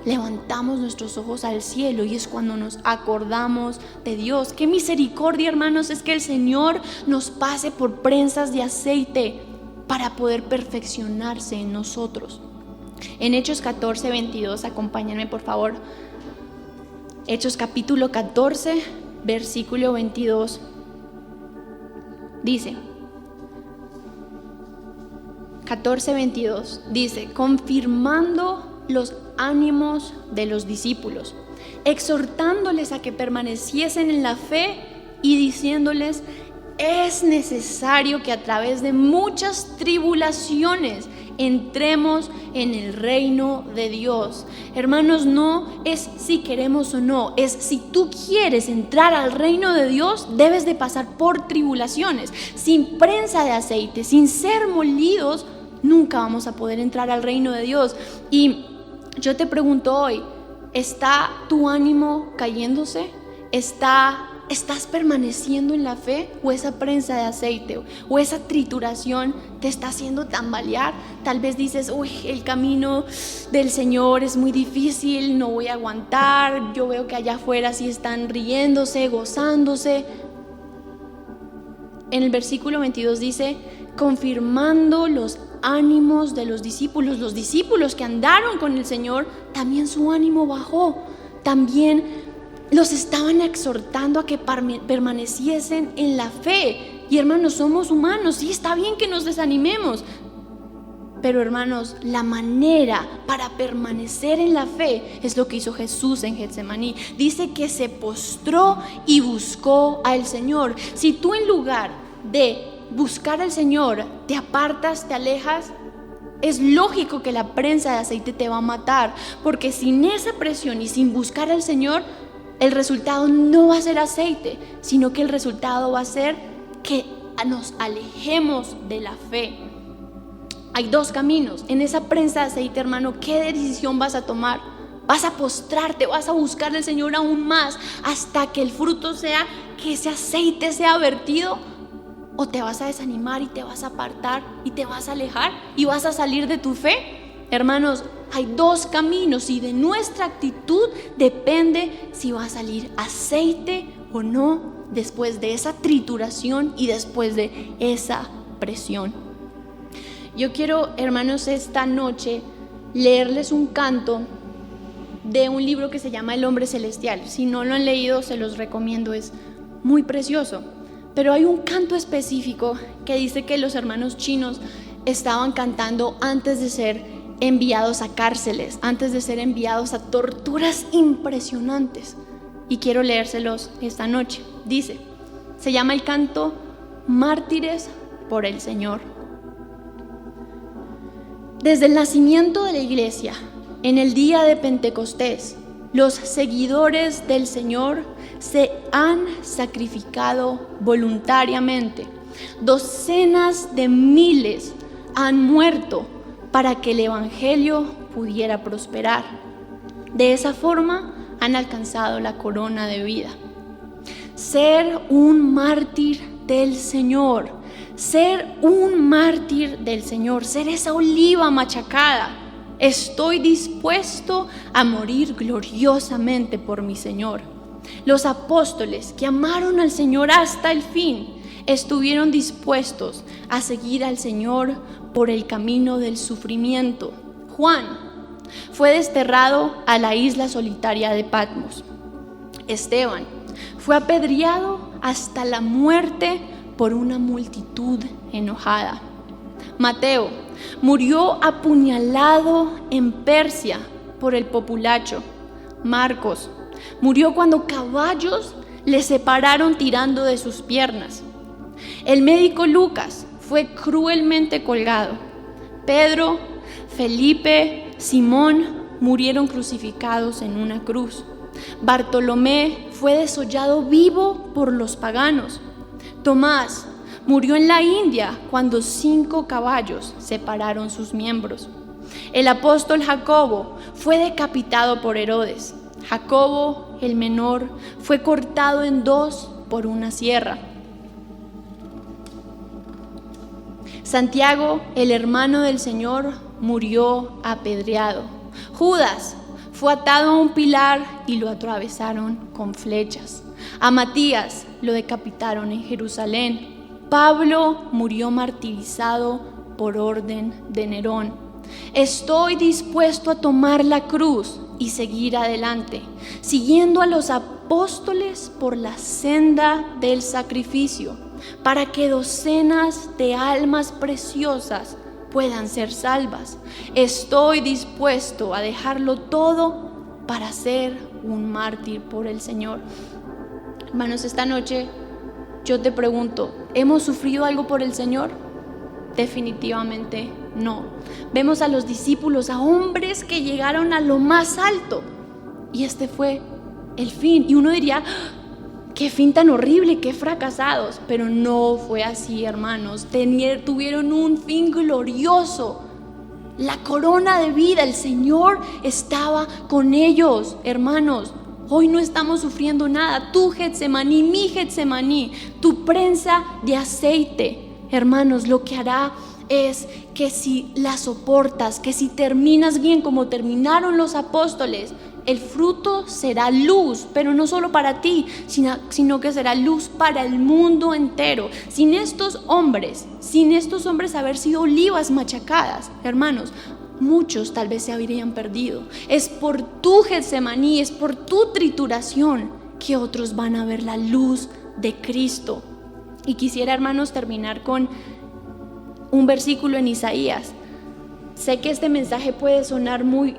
levantamos nuestros ojos al cielo y es cuando nos acordamos de Dios. Qué misericordia, hermanos, es que el Señor nos pase por prensas de aceite para poder perfeccionarse en nosotros. En Hechos 14, 22, acompáñenme por favor. Hechos capítulo 14, versículo 22. Dice, 14:22, dice, confirmando los ánimos de los discípulos, exhortándoles a que permaneciesen en la fe y diciéndoles, es necesario que a través de muchas tribulaciones entremos en el reino de Dios. Hermanos, no es si queremos o no, es si tú quieres entrar al reino de Dios, debes de pasar por tribulaciones. Sin prensa de aceite, sin ser molidos, nunca vamos a poder entrar al reino de Dios. Y yo te pregunto hoy, ¿está tu ánimo cayéndose? ¿Estás permaneciendo en la fe? ¿O esa prensa de aceite o esa trituración te está haciendo tambalear? Tal vez dices, uy, el camino del Señor es muy difícil, no voy a aguantar, yo veo que allá afuera sí están riéndose, gozándose. En el versículo 22 dice, confirmando los ánimos de los discípulos que andaron con el Señor, también su ánimo bajó, también los estaban exhortando a que permaneciesen en la fe. Y hermanos, somos humanos, sí, está bien que nos desanimemos, pero hermanos, la manera para permanecer en la fe es lo que hizo Jesús en Getsemaní. Dice que se postró y buscó al Señor. Si tú en lugar de buscar al Señor te apartas, te alejas, es lógico que la prensa de aceite te va a matar, porque sin esa presión y sin buscar al Señor, el resultado no va a ser aceite, sino que el resultado va a ser que nos alejemos de la fe. Hay dos caminos. En esa prensa de aceite, hermano, ¿qué decisión vas a tomar? ¿Vas a postrarte? ¿Vas a buscar al Señor aún más hasta que el fruto sea que ese aceite sea vertido? ¿O te vas a desanimar y te vas a apartar y te vas a alejar y vas a salir de tu fe? Hermanos, hay dos caminos y de nuestra actitud depende si va a salir aceite o no después de esa trituración y después de esa presión. Yo quiero, hermanos, esta noche leerles un canto de un libro que se llama El Hombre Celestial. Si no lo han leído, se los recomiendo, es muy precioso. Pero hay un canto específico que dice que los hermanos chinos estaban cantando antes de ser enviados a cárceles, antes de ser enviados a torturas impresionantes. Y quiero leérselos esta noche. Dice, se llama el canto Mártires por el Señor. Desde el nacimiento de la iglesia, en el día de Pentecostés, los seguidores del Señor se han sacrificado voluntariamente. Docenas de miles han muerto para que el evangelio pudiera prosperar. De esa forma han alcanzado la corona de vida. Ser un mártir del Señor, ser un mártir del Señor, ser esa oliva machacada. Estoy dispuesto a morir gloriosamente por mi Señor. Los apóstoles que amaron al Señor hasta el fin estuvieron dispuestos a seguir al Señor por el camino del sufrimiento. Juan fue desterrado a la isla solitaria de Patmos. Esteban fue apedreado hasta la muerte por una multitud enojada. Mateo murió apuñalado en Persia por el populacho. Marcos murió cuando caballos le separaron tirando de sus piernas. El médico Lucas fue cruelmente colgado. Pedro, Felipe, Simón murieron crucificados en una cruz. Bartolomé fue desollado vivo por los paganos. Tomás murió en la India cuando 5 caballos separaron sus miembros. El apóstol Jacobo fue decapitado por Herodes. Jacobo, el menor, fue cortado en 2 por una sierra. Santiago, el hermano del Señor, murió apedreado. Judas fue atado a un pilar y lo atravesaron con flechas. A Matías lo decapitaron en Jerusalén. Pablo murió martirizado por orden de Nerón. Estoy dispuesto a tomar la cruz y seguir adelante, siguiendo a los apóstoles por la senda del sacrificio, para que docenas de almas preciosas puedan ser salvas. Estoy dispuesto a dejarlo todo para ser un mártir por el Señor. Hermanos, esta noche yo te pregunto, ¿hemos sufrido algo por el Señor? Definitivamente no. Vemos a los discípulos, a hombres que llegaron a lo más alto, y este fue el fin. Y uno diría, qué fin tan horrible, qué fracasados. Pero no fue así, hermanos. Tuvieron un fin glorioso, la corona de vida. El Señor estaba con ellos, hermanos. Hoy no estamos sufriendo nada. Tu Getsemaní, mi Getsemaní, tu prensa de aceite, hermanos, lo que hará es que si la soportas, que si terminas bien como terminaron los apóstoles, el fruto será luz, pero no solo para ti, sino que será luz para el mundo entero. Sin estos hombres haber sido olivas machacadas, hermanos, muchos tal vez se habrían perdido. Es por tu Getsemaní, es por tu trituración que otros van a ver la luz de Cristo. Y quisiera, hermanos, terminar con un versículo en Isaías. Sé que este mensaje puede sonar muy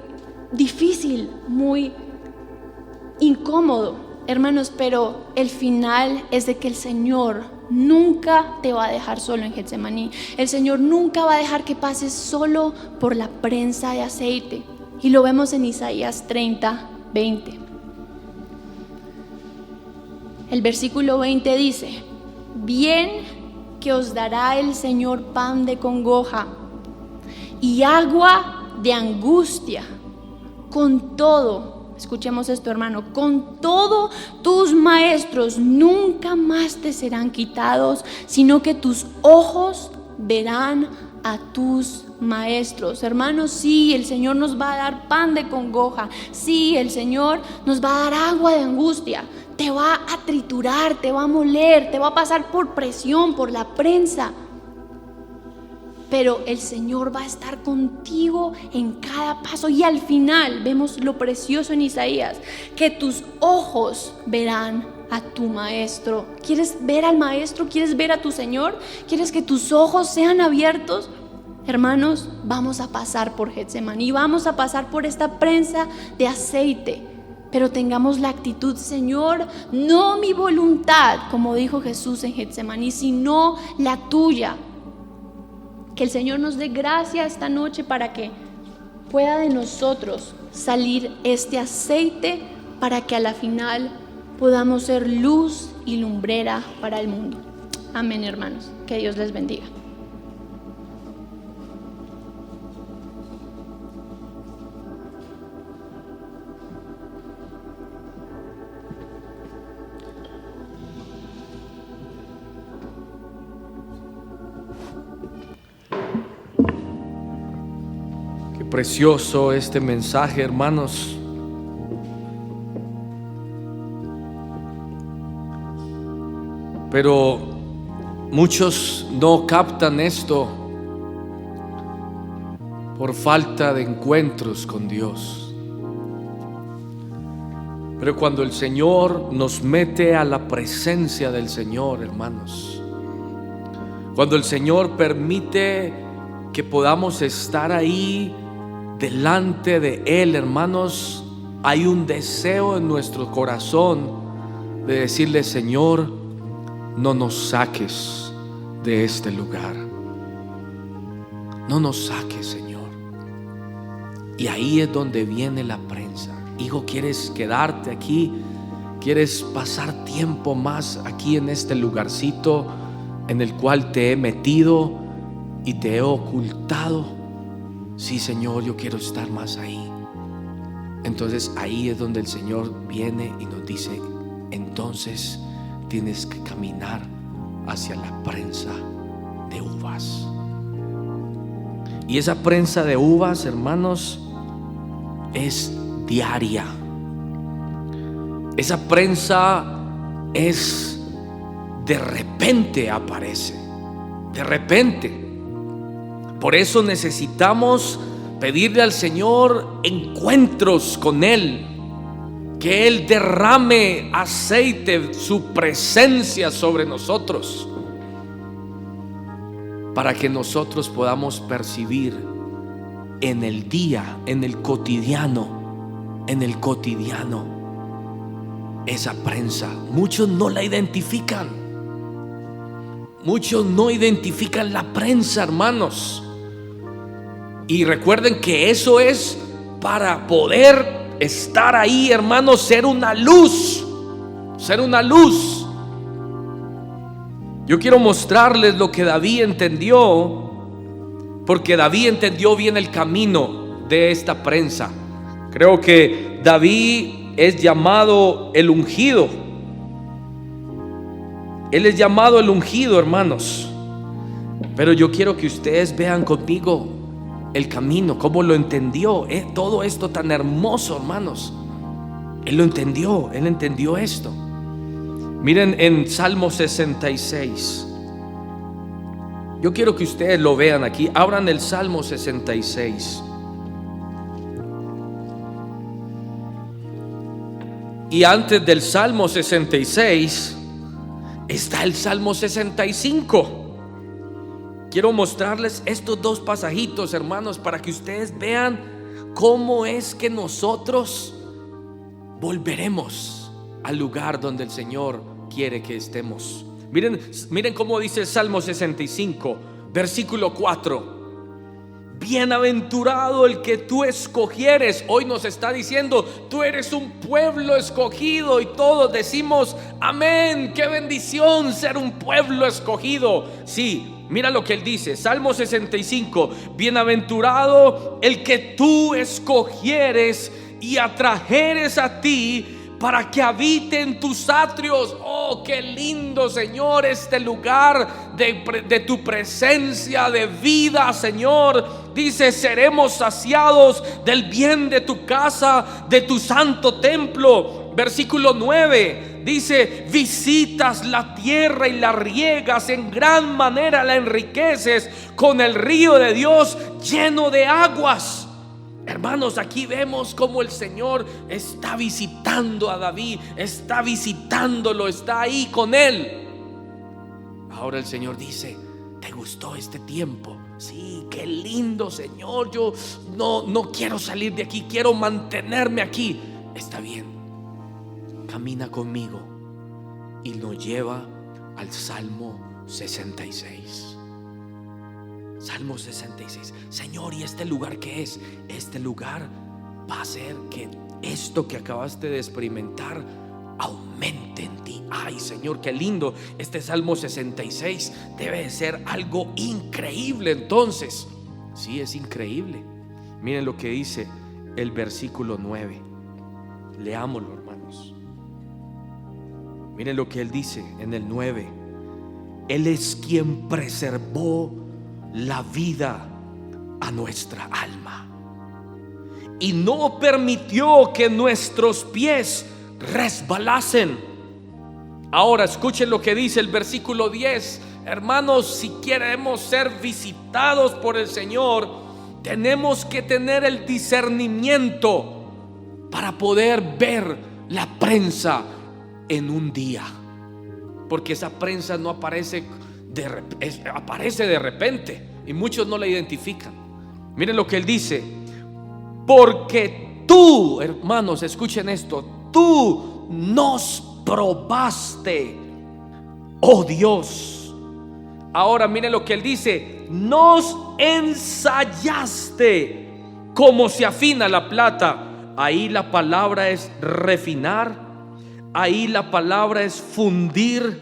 difícil, muy incómodo, hermanos, pero el final es de que el Señor nunca te va a dejar solo en Getsemaní. El Señor nunca va a dejar que pases solo por la prensa de aceite. Y lo vemos en Isaías 30:20. El versículo 20 dice: bien que os dará el Señor pan de congoja y agua de angustia. Con todo, escuchemos esto, hermano, con todo tus maestros nunca más te serán quitados, sino que tus ojos verán a tus maestros. Hermanos, sí, el Señor nos va a dar pan de congoja. Sí, el Señor nos va a dar agua de angustia. Te va a triturar, te va a moler, te va a pasar por presión, por la prensa. Pero el Señor va a estar contigo en cada paso. Y al final vemos lo precioso en Isaías, que tus ojos verán a tu maestro. ¿Quieres ver al maestro? ¿Quieres ver a tu Señor? ¿Quieres que tus ojos sean abiertos? Hermanos, vamos a pasar por Getsemaní, vamos a pasar por esta prensa de aceite. Pero tengamos la actitud: Señor, no mi voluntad, como dijo Jesús en Getsemaní, sino la tuya. Que el Señor nos dé gracia esta noche para que pueda de nosotros salir este aceite, para que a la final podamos ser luz y lumbrera para el mundo. Amén, hermanos. Que Dios les bendiga. Precioso este mensaje, hermanos. Pero muchos no captan esto por falta de encuentros con Dios. Pero cuando el Señor nos mete a la presencia del Señor, hermanos, cuando el Señor permite que podamos estar ahí delante de Él, hermanos, hay un deseo en nuestro corazón de decirle: Señor, no nos saques de este lugar, no nos saques, Señor. Y ahí es donde viene la prensa. Hijo, ¿quieres quedarte aquí? ¿Quieres pasar tiempo más aquí en este lugarcito en el cual te he metido y te he ocultado? Sí, Señor, yo quiero estar más ahí. Entonces ahí es donde el Señor viene y nos dice: entonces tienes que caminar hacia la prensa de uvas. Y esa prensa de uvas, hermanos, es diaria. Esa prensa es de repente, aparece de repente. Por eso necesitamos pedirle al Señor encuentros con Él, que Él derrame aceite, su presencia sobre nosotros, para que nosotros podamos percibir en el día, en el cotidiano, esa prensa. Muchos no la identifican. Muchos no identifican la prensa, hermanos. Y recuerden que eso es para poder estar ahí, hermanos, ser una luz. Ser una luz. Yo quiero mostrarles lo que David entendió, porque David entendió bien el camino de esta prensa. Creo que David es llamado el ungido. Él es llamado el ungido, hermanos. Pero yo quiero que ustedes vean conmigo el camino, cómo lo entendió. Todo esto tan hermoso, hermanos. Él lo entendió, él entendió esto. Miren en Salmo 66. Yo quiero que ustedes lo vean aquí. Abran el Salmo 66. Y antes del Salmo 66 está el Salmo 65. Quiero mostrarles estos dos pasajitos, hermanos, para que ustedes vean cómo es que nosotros volveremos al lugar donde el Señor quiere que estemos. Miren cómo dice el Salmo 65, versículo 4. Bienaventurado el que tú escogieres. Hoy nos está diciendo: tú eres un pueblo escogido. Y todos decimos: amén. Qué bendición ser un pueblo escogido. Sí, mira lo que él dice, Salmo 65. Bienaventurado el que tú escogieres y atrajeres a ti para que habite en tus atrios. Oh, qué lindo, Señor, este lugar de tu presencia, de vida, Señor. Dice: seremos saciados del bien de tu casa, de tu santo templo. Versículo 9 dice: visitas la tierra y la riegas, en gran manera la enriqueces con el río de Dios lleno de aguas. Hermanos, aquí vemos cómo el Señor está visitando a David, está visitándolo, está ahí con él. Ahora el Señor dice: ¿te gustó este tiempo? Sí, qué lindo, Señor. Yo no quiero salir de aquí, quiero mantenerme aquí. Está bien, camina conmigo. Y nos lleva al Salmo 66. Salmo 66. Señor, ¿y este lugar qué es? Este lugar va a hacer que esto que acabaste de experimentar aumente en ti. Ay, Señor, qué lindo. Este Salmo 66 debe de ser algo increíble. Entonces, sí, es increíble. Miren lo que dice el versículo 9. Leámoslo, hermanos. Miren lo que él dice en el 9. Él es quien preservó la vida a nuestra alma y no permitió que nuestros pies resbalasen. Ahora escuchen lo que dice el versículo 10. Hermanos, si queremos ser visitados por el Señor, tenemos que tener el discernimiento para poder ver la prensa en un día, porque esa prensa no aparece aparece de repente y muchos no la identifican. Miren lo que él dice: porque tú, hermanos, escuchen esto, tú nos probaste, oh Dios. Ahora miren lo que él dice: nos ensayaste como se afina la plata. Ahí la palabra es refinar, ahí la palabra es fundir,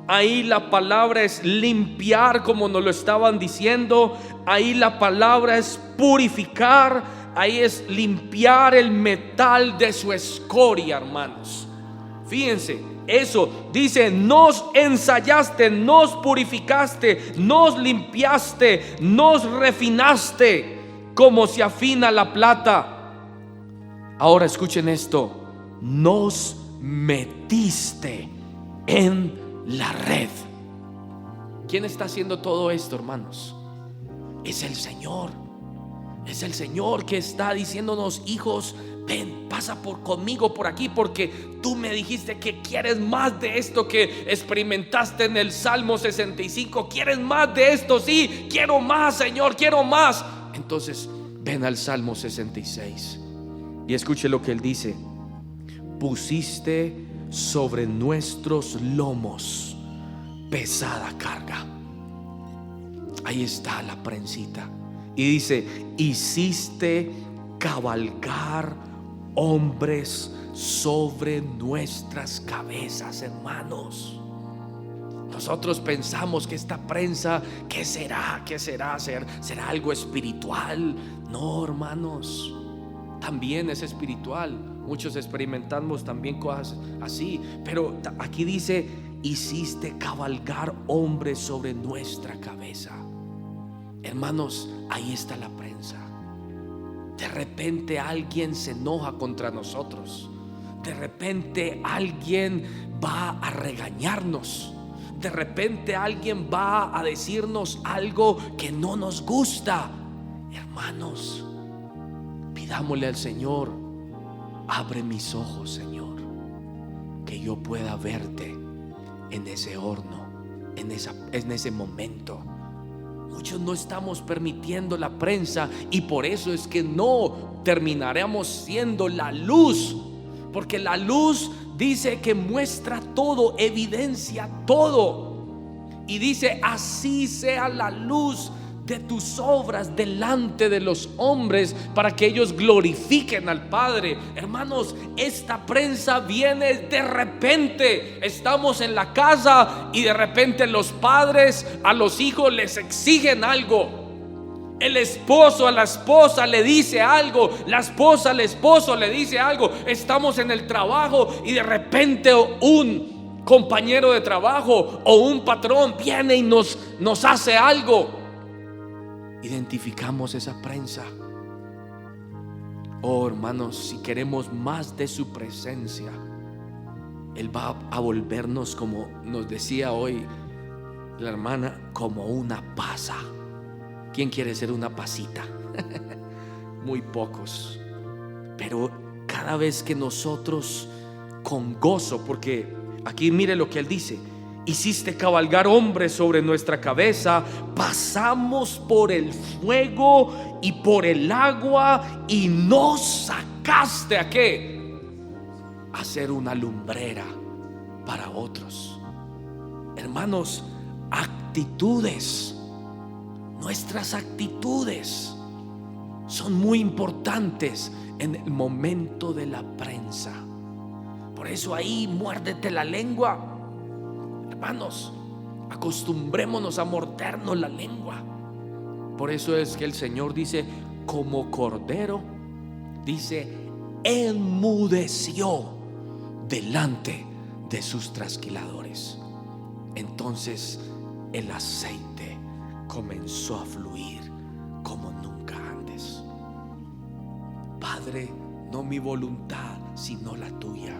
ahí la palabra es limpiar, como nos lo estaban diciendo, ahí la palabra es purificar, ahí es limpiar el metal de su escoria, hermanos. Fíjense, eso dice: nos ensayaste, nos purificaste, nos limpiaste, nos refinaste como se afina la plata. Ahora escuchen esto: nos metiste en la red. ¿Quién está haciendo todo esto, hermanos? Es el Señor. Es el Señor que está diciéndonos: hijos, ven, pasa conmigo por aquí, porque tú me dijiste que quieres más de esto que experimentaste en el Salmo 65. ¿Quieres más de esto? Sí, quiero más, Señor, quiero más. Entonces ven al Salmo 66 y escuche lo que él dice: pusiste sobre nuestros lomos pesada carga. Ahí está la prensita. Y dice: hiciste cabalgar hombres sobre nuestras cabezas. Hermanos, nosotros pensamos que esta prensa, ¿qué será? ¿Qué será? ¿Será algo espiritual? No, hermanos, también es espiritual. Muchos experimentamos también cosas así, pero aquí dice: hiciste cabalgar hombres sobre nuestra cabeza. Hermanos, ahí está la prensa. De repente alguien se enoja contra nosotros. De repente alguien va a regañarnos. De repente alguien va a decirnos algo que no nos gusta. Hermanos, pidámosle al Señor: abre mis ojos, Señor, que yo pueda verte en ese horno, en ese momento. Muchos no estamos permitiendo la prensa, y por eso es que no terminaremos siendo la luz, porque la luz dice que muestra todo, evidencia todo, y dice: así sea la luz de tus obras delante de los hombres, para que ellos glorifiquen al Padre. Hermanos, esta prensa viene de repente. Estamos en la casa y de repente los padres a los hijos les exigen algo. El esposo a la esposa le dice algo, la esposa al esposo le dice algo. Estamos en el trabajo y de repente un compañero de trabajo o un patrón viene y nos hace algo. Identificamos esa prensa. Oh, hermanos, si queremos más de su presencia, Él va a volvernos, como nos decía hoy la hermana, como una pasa. ¿Quién quiere ser una pasita? Muy pocos. Pero cada vez que nosotros con gozo, porque aquí mire lo que Él dice: hiciste cabalgar hombres sobre nuestra cabeza, pasamos por el fuego y por el agua, y nos sacaste ¿a qué? A ser una lumbrera para otros. Hermanos, actitudes, nuestras actitudes son muy importantes en el momento de la prensa. Por eso ahí muérdete la lengua. Hermanos, acostumbrémonos a mordernos la lengua. Por eso es que el Señor dice: como cordero, dice, enmudeció delante de sus trasquiladores. Entonces el aceite comenzó a fluir como nunca antes. Padre, no mi voluntad, sino la tuya.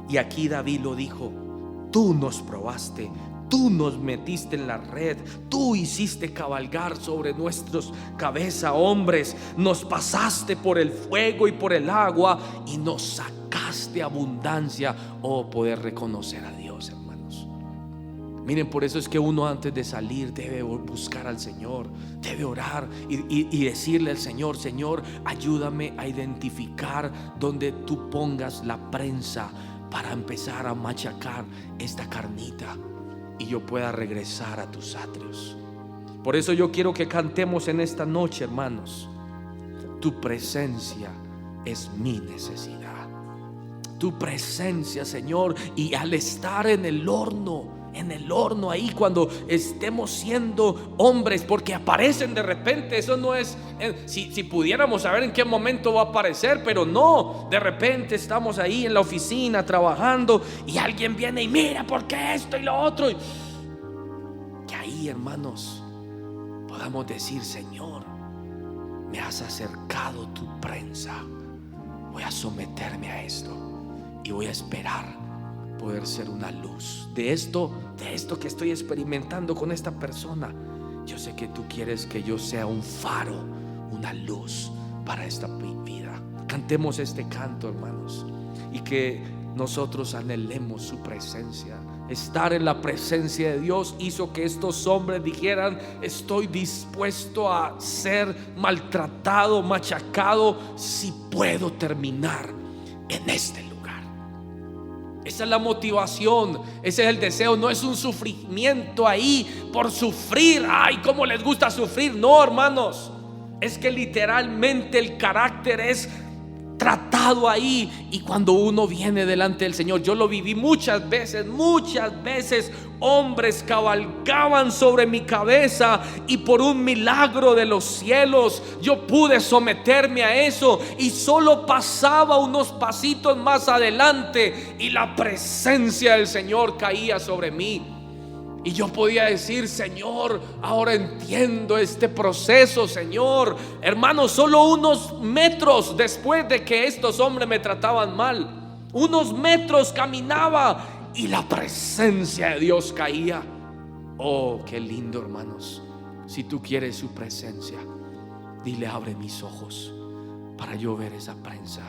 Y aquí David lo dijo: tú nos probaste, tú nos metiste en la red, tú hiciste cabalgar sobre nuestros cabezas hombres, nos pasaste por el fuego y por el agua y nos sacaste más de abundancia, poder reconocer a Dios, hermanos. Miren, por eso es que uno antes de salir debe buscar al Señor, debe orar y decirle al Señor: Señor, ayúdame a identificar donde tú pongas la prensa para empezar a machacar esta carnita y yo pueda regresar a tus atrios. Por eso yo quiero que cantemos en esta noche, hermanos: tu presencia es mi necesidad. Tu presencia, Señor. Y al estar en el horno ahí, cuando estemos siendo hombres, porque aparecen de repente, eso no es, si pudiéramos saber en qué momento va a aparecer, pero no, de repente estamos ahí en la oficina trabajando y alguien viene y mira, ¿por qué esto y lo otro? Que ahí, hermanos, podamos decir: Señor, me has acercado tu prensa, voy a someterme a esto y voy a esperar poder ser una luz de esto que estoy experimentando con esta persona. Yo sé que tú quieres que yo sea un faro, una luz para esta vida. Cantemos este canto, hermanos, y que nosotros anhelemos su presencia. Estar en la presencia de Dios hizo que estos hombres dijeran: estoy dispuesto a ser maltratado, machacado, si puedo terminar en este lugar. Esa es la motivación, ese es el deseo. No es un sufrimiento ahí por sufrir. Ay, cómo les gusta sufrir. No, hermanos, es que literalmente el carácter es tratado ahí. Y cuando uno viene delante del Señor, yo lo viví muchas veces, hombres cabalgaban sobre mi cabeza y por un milagro de los cielos yo pude someterme a eso, y solo pasaba unos pasitos más adelante y la presencia del Señor caía sobre mí. Y yo podía decir: Señor, ahora entiendo este proceso, Señor. Hermanos, solo unos metros después de que estos hombres me trataban mal, unos metros caminaba y la presencia de Dios caía. Oh, qué lindo, hermanos. Si tú quieres su presencia, dile: abre mis ojos para yo ver esa prensa,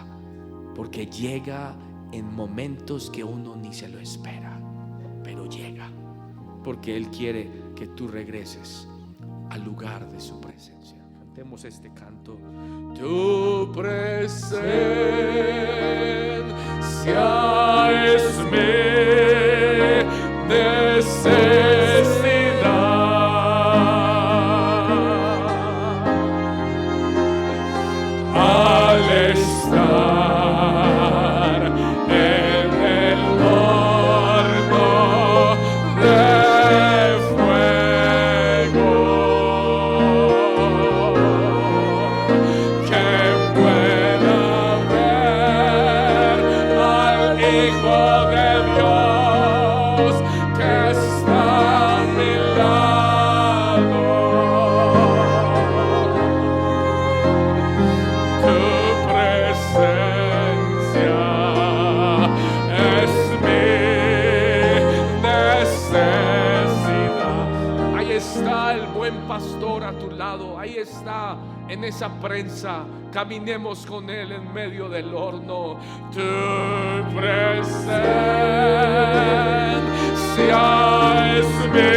porque llega en momentos que uno ni se lo espera, pero llega, porque Él quiere que tú regreses al lugar de su presencia. Cantemos este canto: tu presencia es mi necesidad. Al estar en el horno de fuego, que pueda ver al Hijo de Dios que está a mi lado. Tu presencia es mi necesidad. Ahí está el buen pastor a tu lado, ahí está en esa prensa. Caminemos con Él en medio del horno. Tu presencia es mi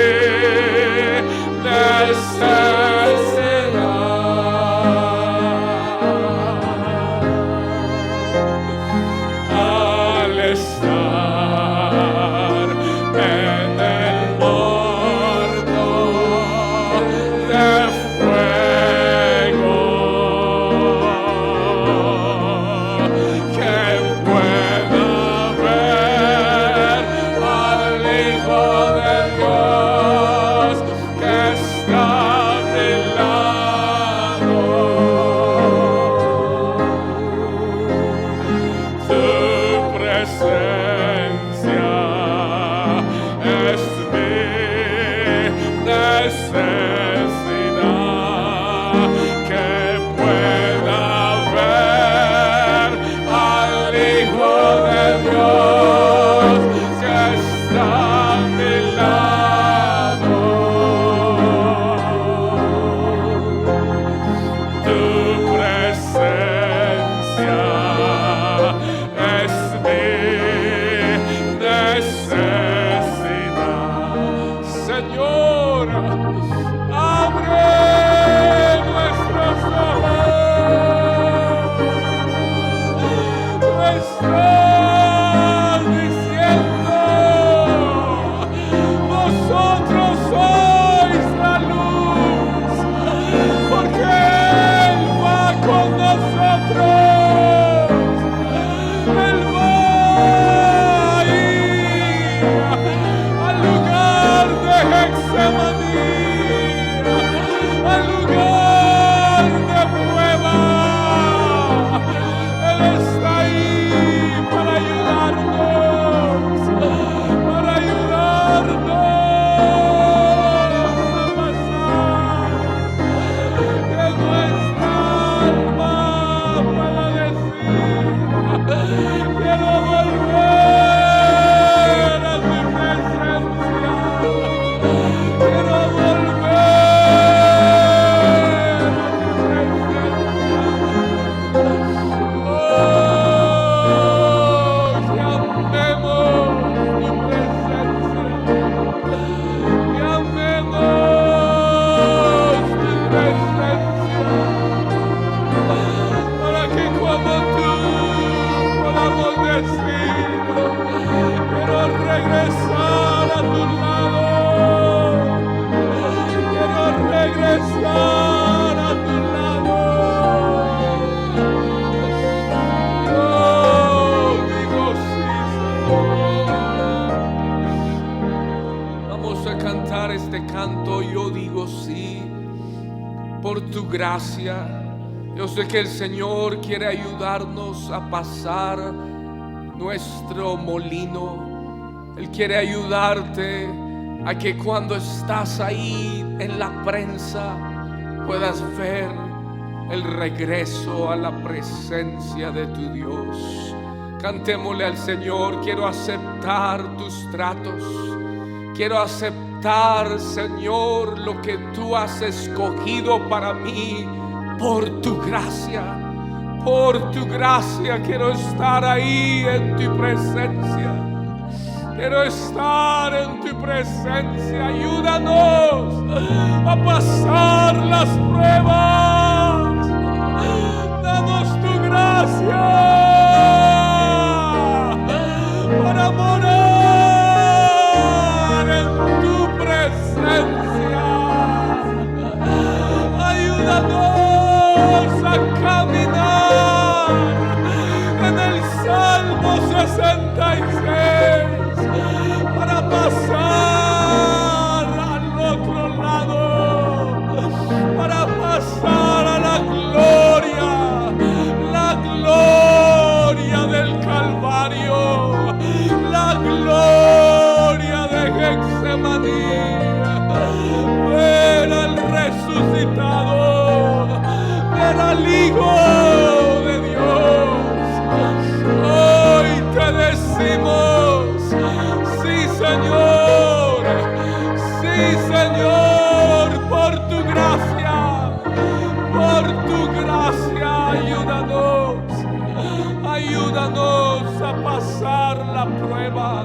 necesidad. Al estar en el horno de fuego, que pueda ver al Hijo de Dios que está a mi lado. Tu presencia es mi necesidad, que pueda ver al Hijo de Dios que está a mi lado. Tu presencia es por tu gracia. Yo sé que el Señor quiere ayudarnos a pasar nuestro molino. Él quiere ayudarte a que cuando estás ahí en la prensa puedas ver el regreso a la presencia de tu Dios. Cantémosle al Señor: quiero aceptar tus tratos. Quiero aceptar, Señor, lo que tú has escogido para mí por tu gracia. Por tu gracia quiero estar ahí en tu presencia. Quiero estar en tu presencia. Ayúdanos a pasar las pruebas. Danos tu gracia para morar en tu presencia. Ayúdanos a caminar en el Salmo 66 para pasar al otro lado, para pasar a la gloria del Calvario, la gloria de Getsemaní. Ver al resucitado, ver al Hijo de Dios. Hoy te decimos: sí, Señor, sí, Señor, por tu gracia, ayúdanos a pasar la prueba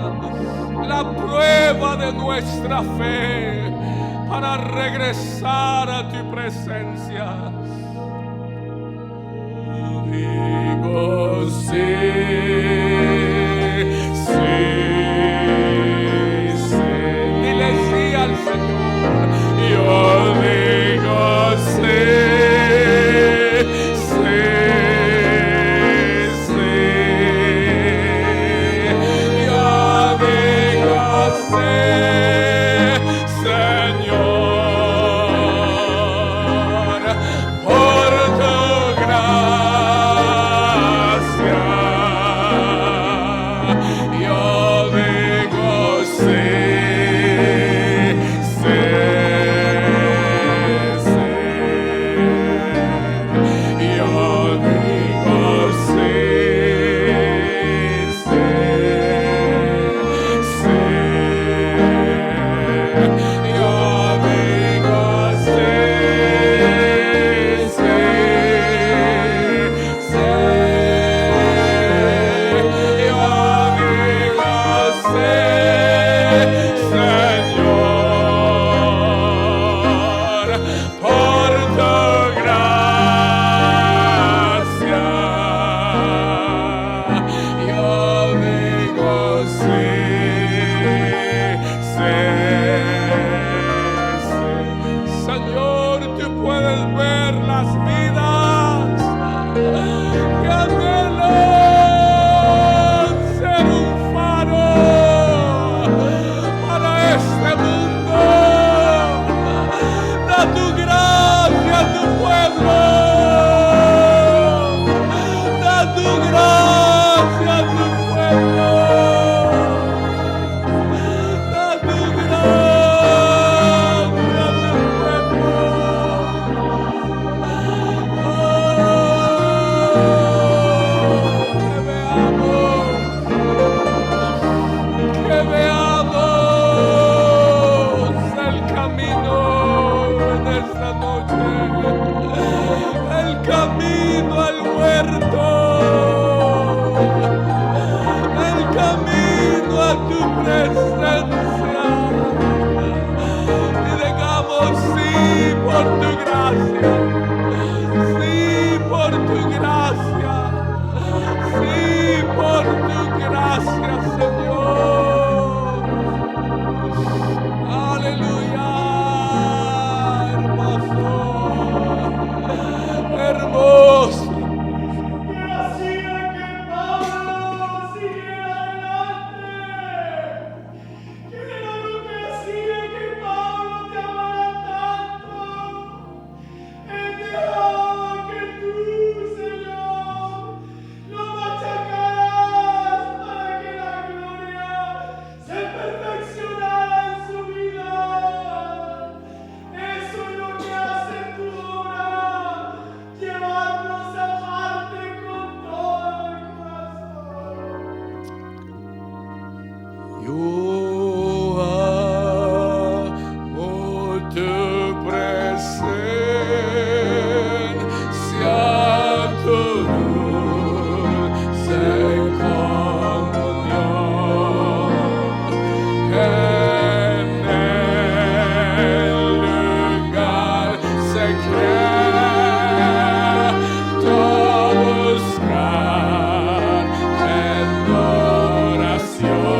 de nuestra fe, para regresar a tu presencia. Digo sí, sí, sí. Dile sí al Señor. Yo digo sí, sí, sí. Yo digo sí, Señor, por tu gracia. Yo digo sí, sí, sí. Yo digo sí, sí, sí. venido a tu presencia y digamos sí por tu gracia, sí por tu gracia, sí por tu gracia, Señor. Aleluya, hermoso, hermoso. Yo amo tu presencia, tu dulce comunión en el lugar secreto buscar en oración.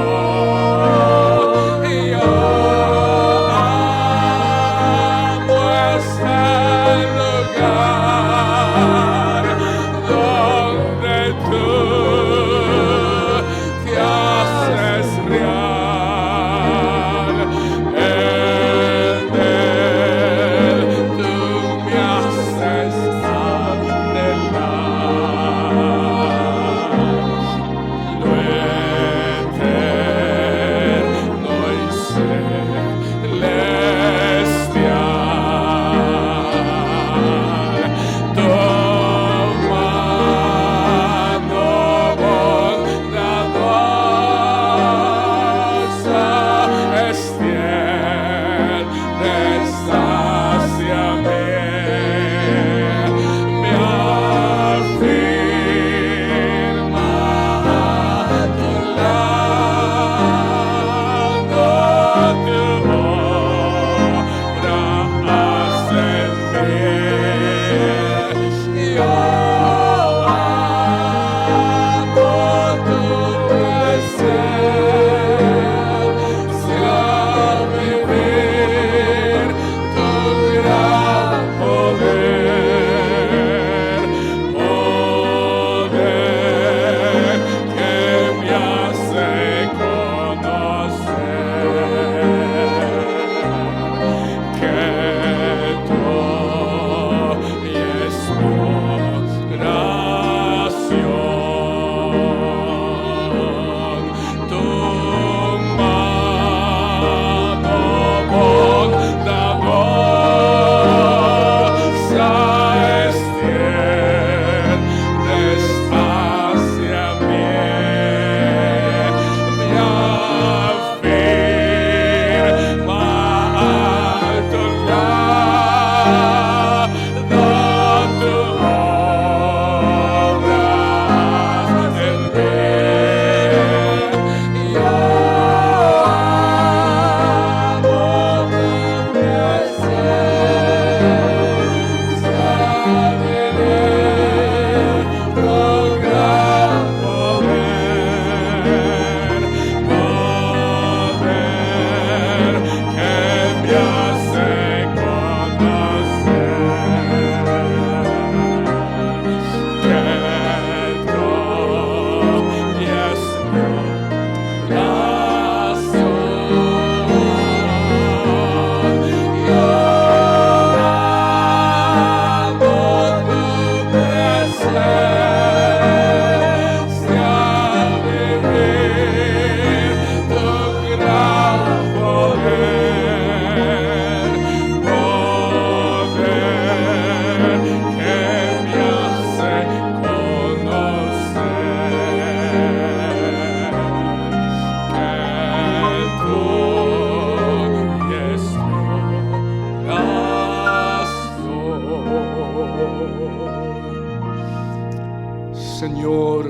Señor,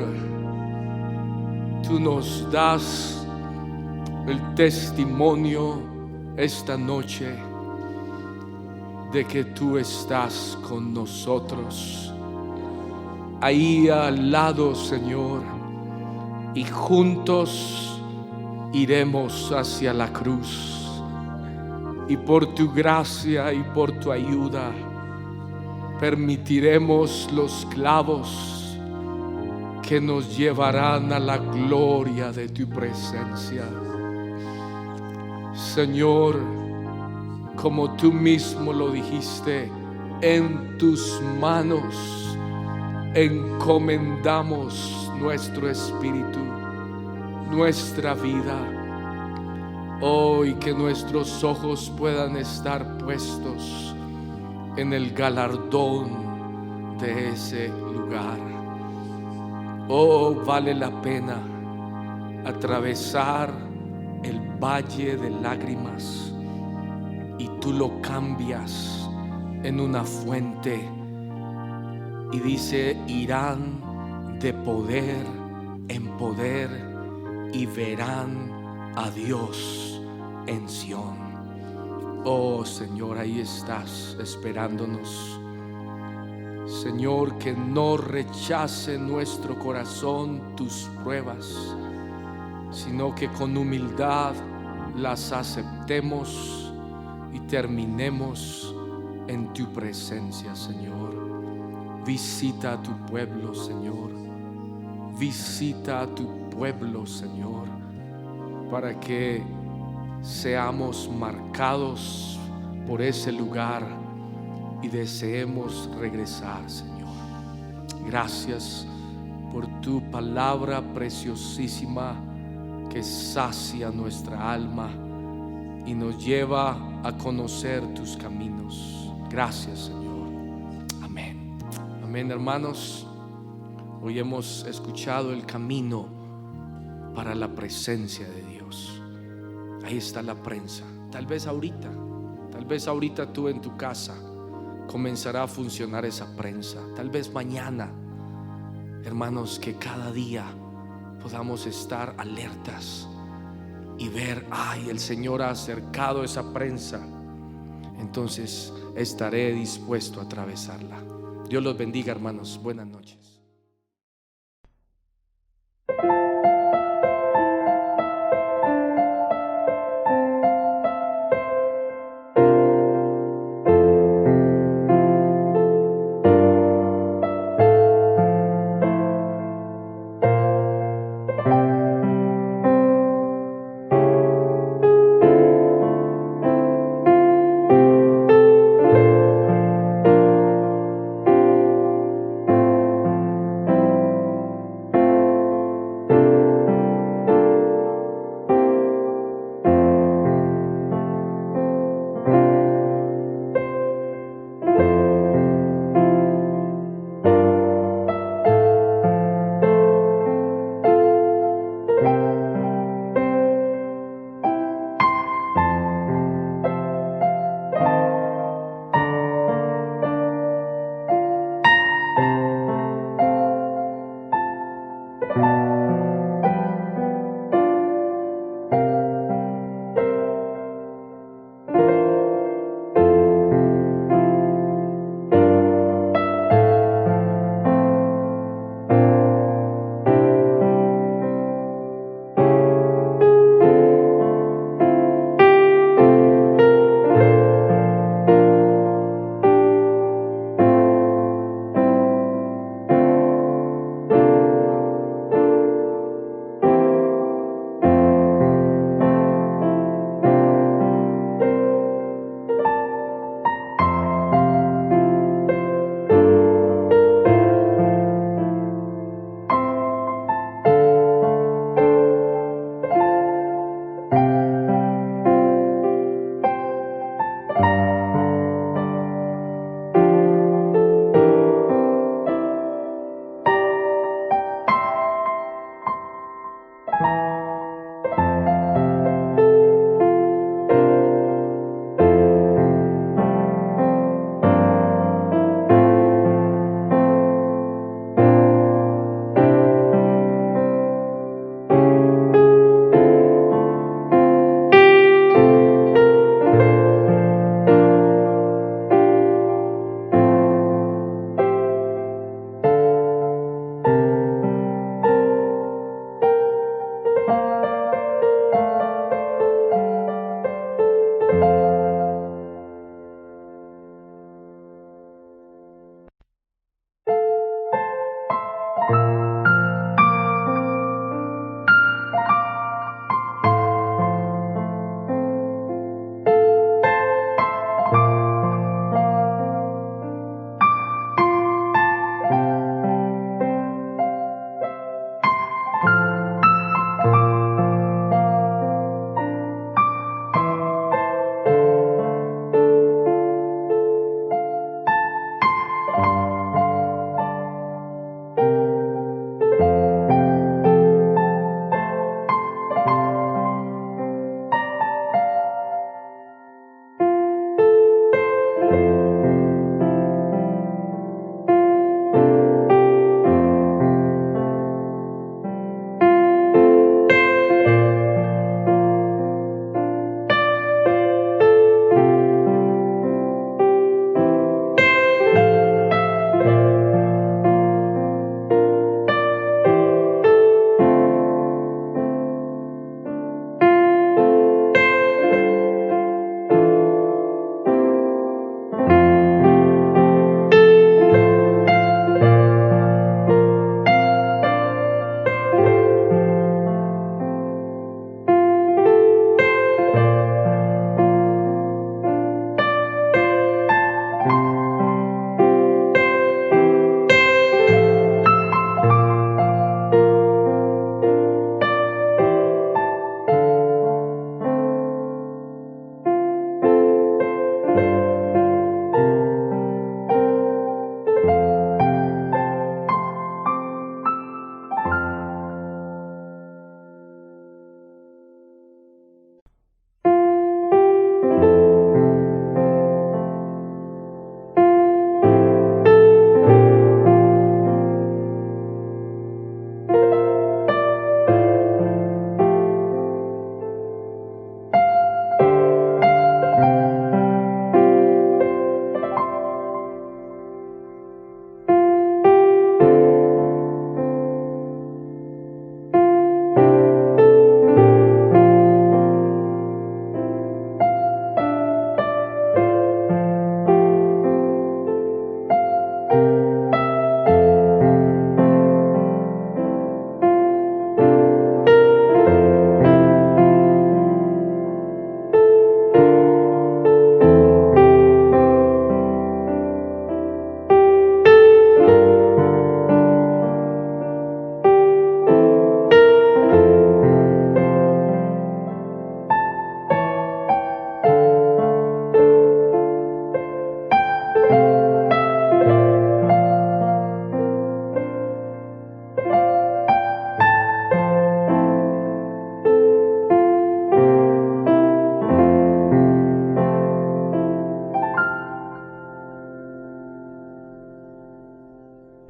tú nos das el testimonio esta noche de que tú estás con nosotros, ahí al lado, Señor, y juntos iremos hacia la cruz. Y por tu gracia y por tu ayuda permitiremos los clavos que nos llevarán a la gloria de tu presencia. Señor, como tú mismo lo dijiste, en tus manos encomendamos nuestro espíritu, nuestra vida. Hoy que nuestros ojos puedan estar puestos en el galardón de ese lugar. Oh, vale la pena atravesar el valle de lágrimas y tú lo cambias en una fuente y dice: irán de poder en poder y verán a Dios en Sión. Oh Señor, ahí estás esperándonos. Señor, que no rechace nuestro corazón tus pruebas, sino que con humildad las aceptemos y terminemos en tu presencia, Señor. Visita a tu pueblo, Señor. Visita a tu pueblo, Señor, para que seamos marcados por ese lugar y deseemos regresar, Señor. Gracias por tu palabra preciosísima que sacia nuestra alma y nos lleva a conocer tus caminos. Gracias, Señor. Amén. Amén, hermanos. Hoy hemos escuchado el camino para la presencia de Dios. Ahí está la prensa. Tal vez ahorita tú en tu casa comenzará a funcionar esa prensa. Tal vez mañana, hermanos, que cada día podamos estar alertas y ver: ay, el Señor ha acercado esa prensa. Entonces estaré dispuesto a atravesarla. Dios los bendiga, hermanos. Buenas noches.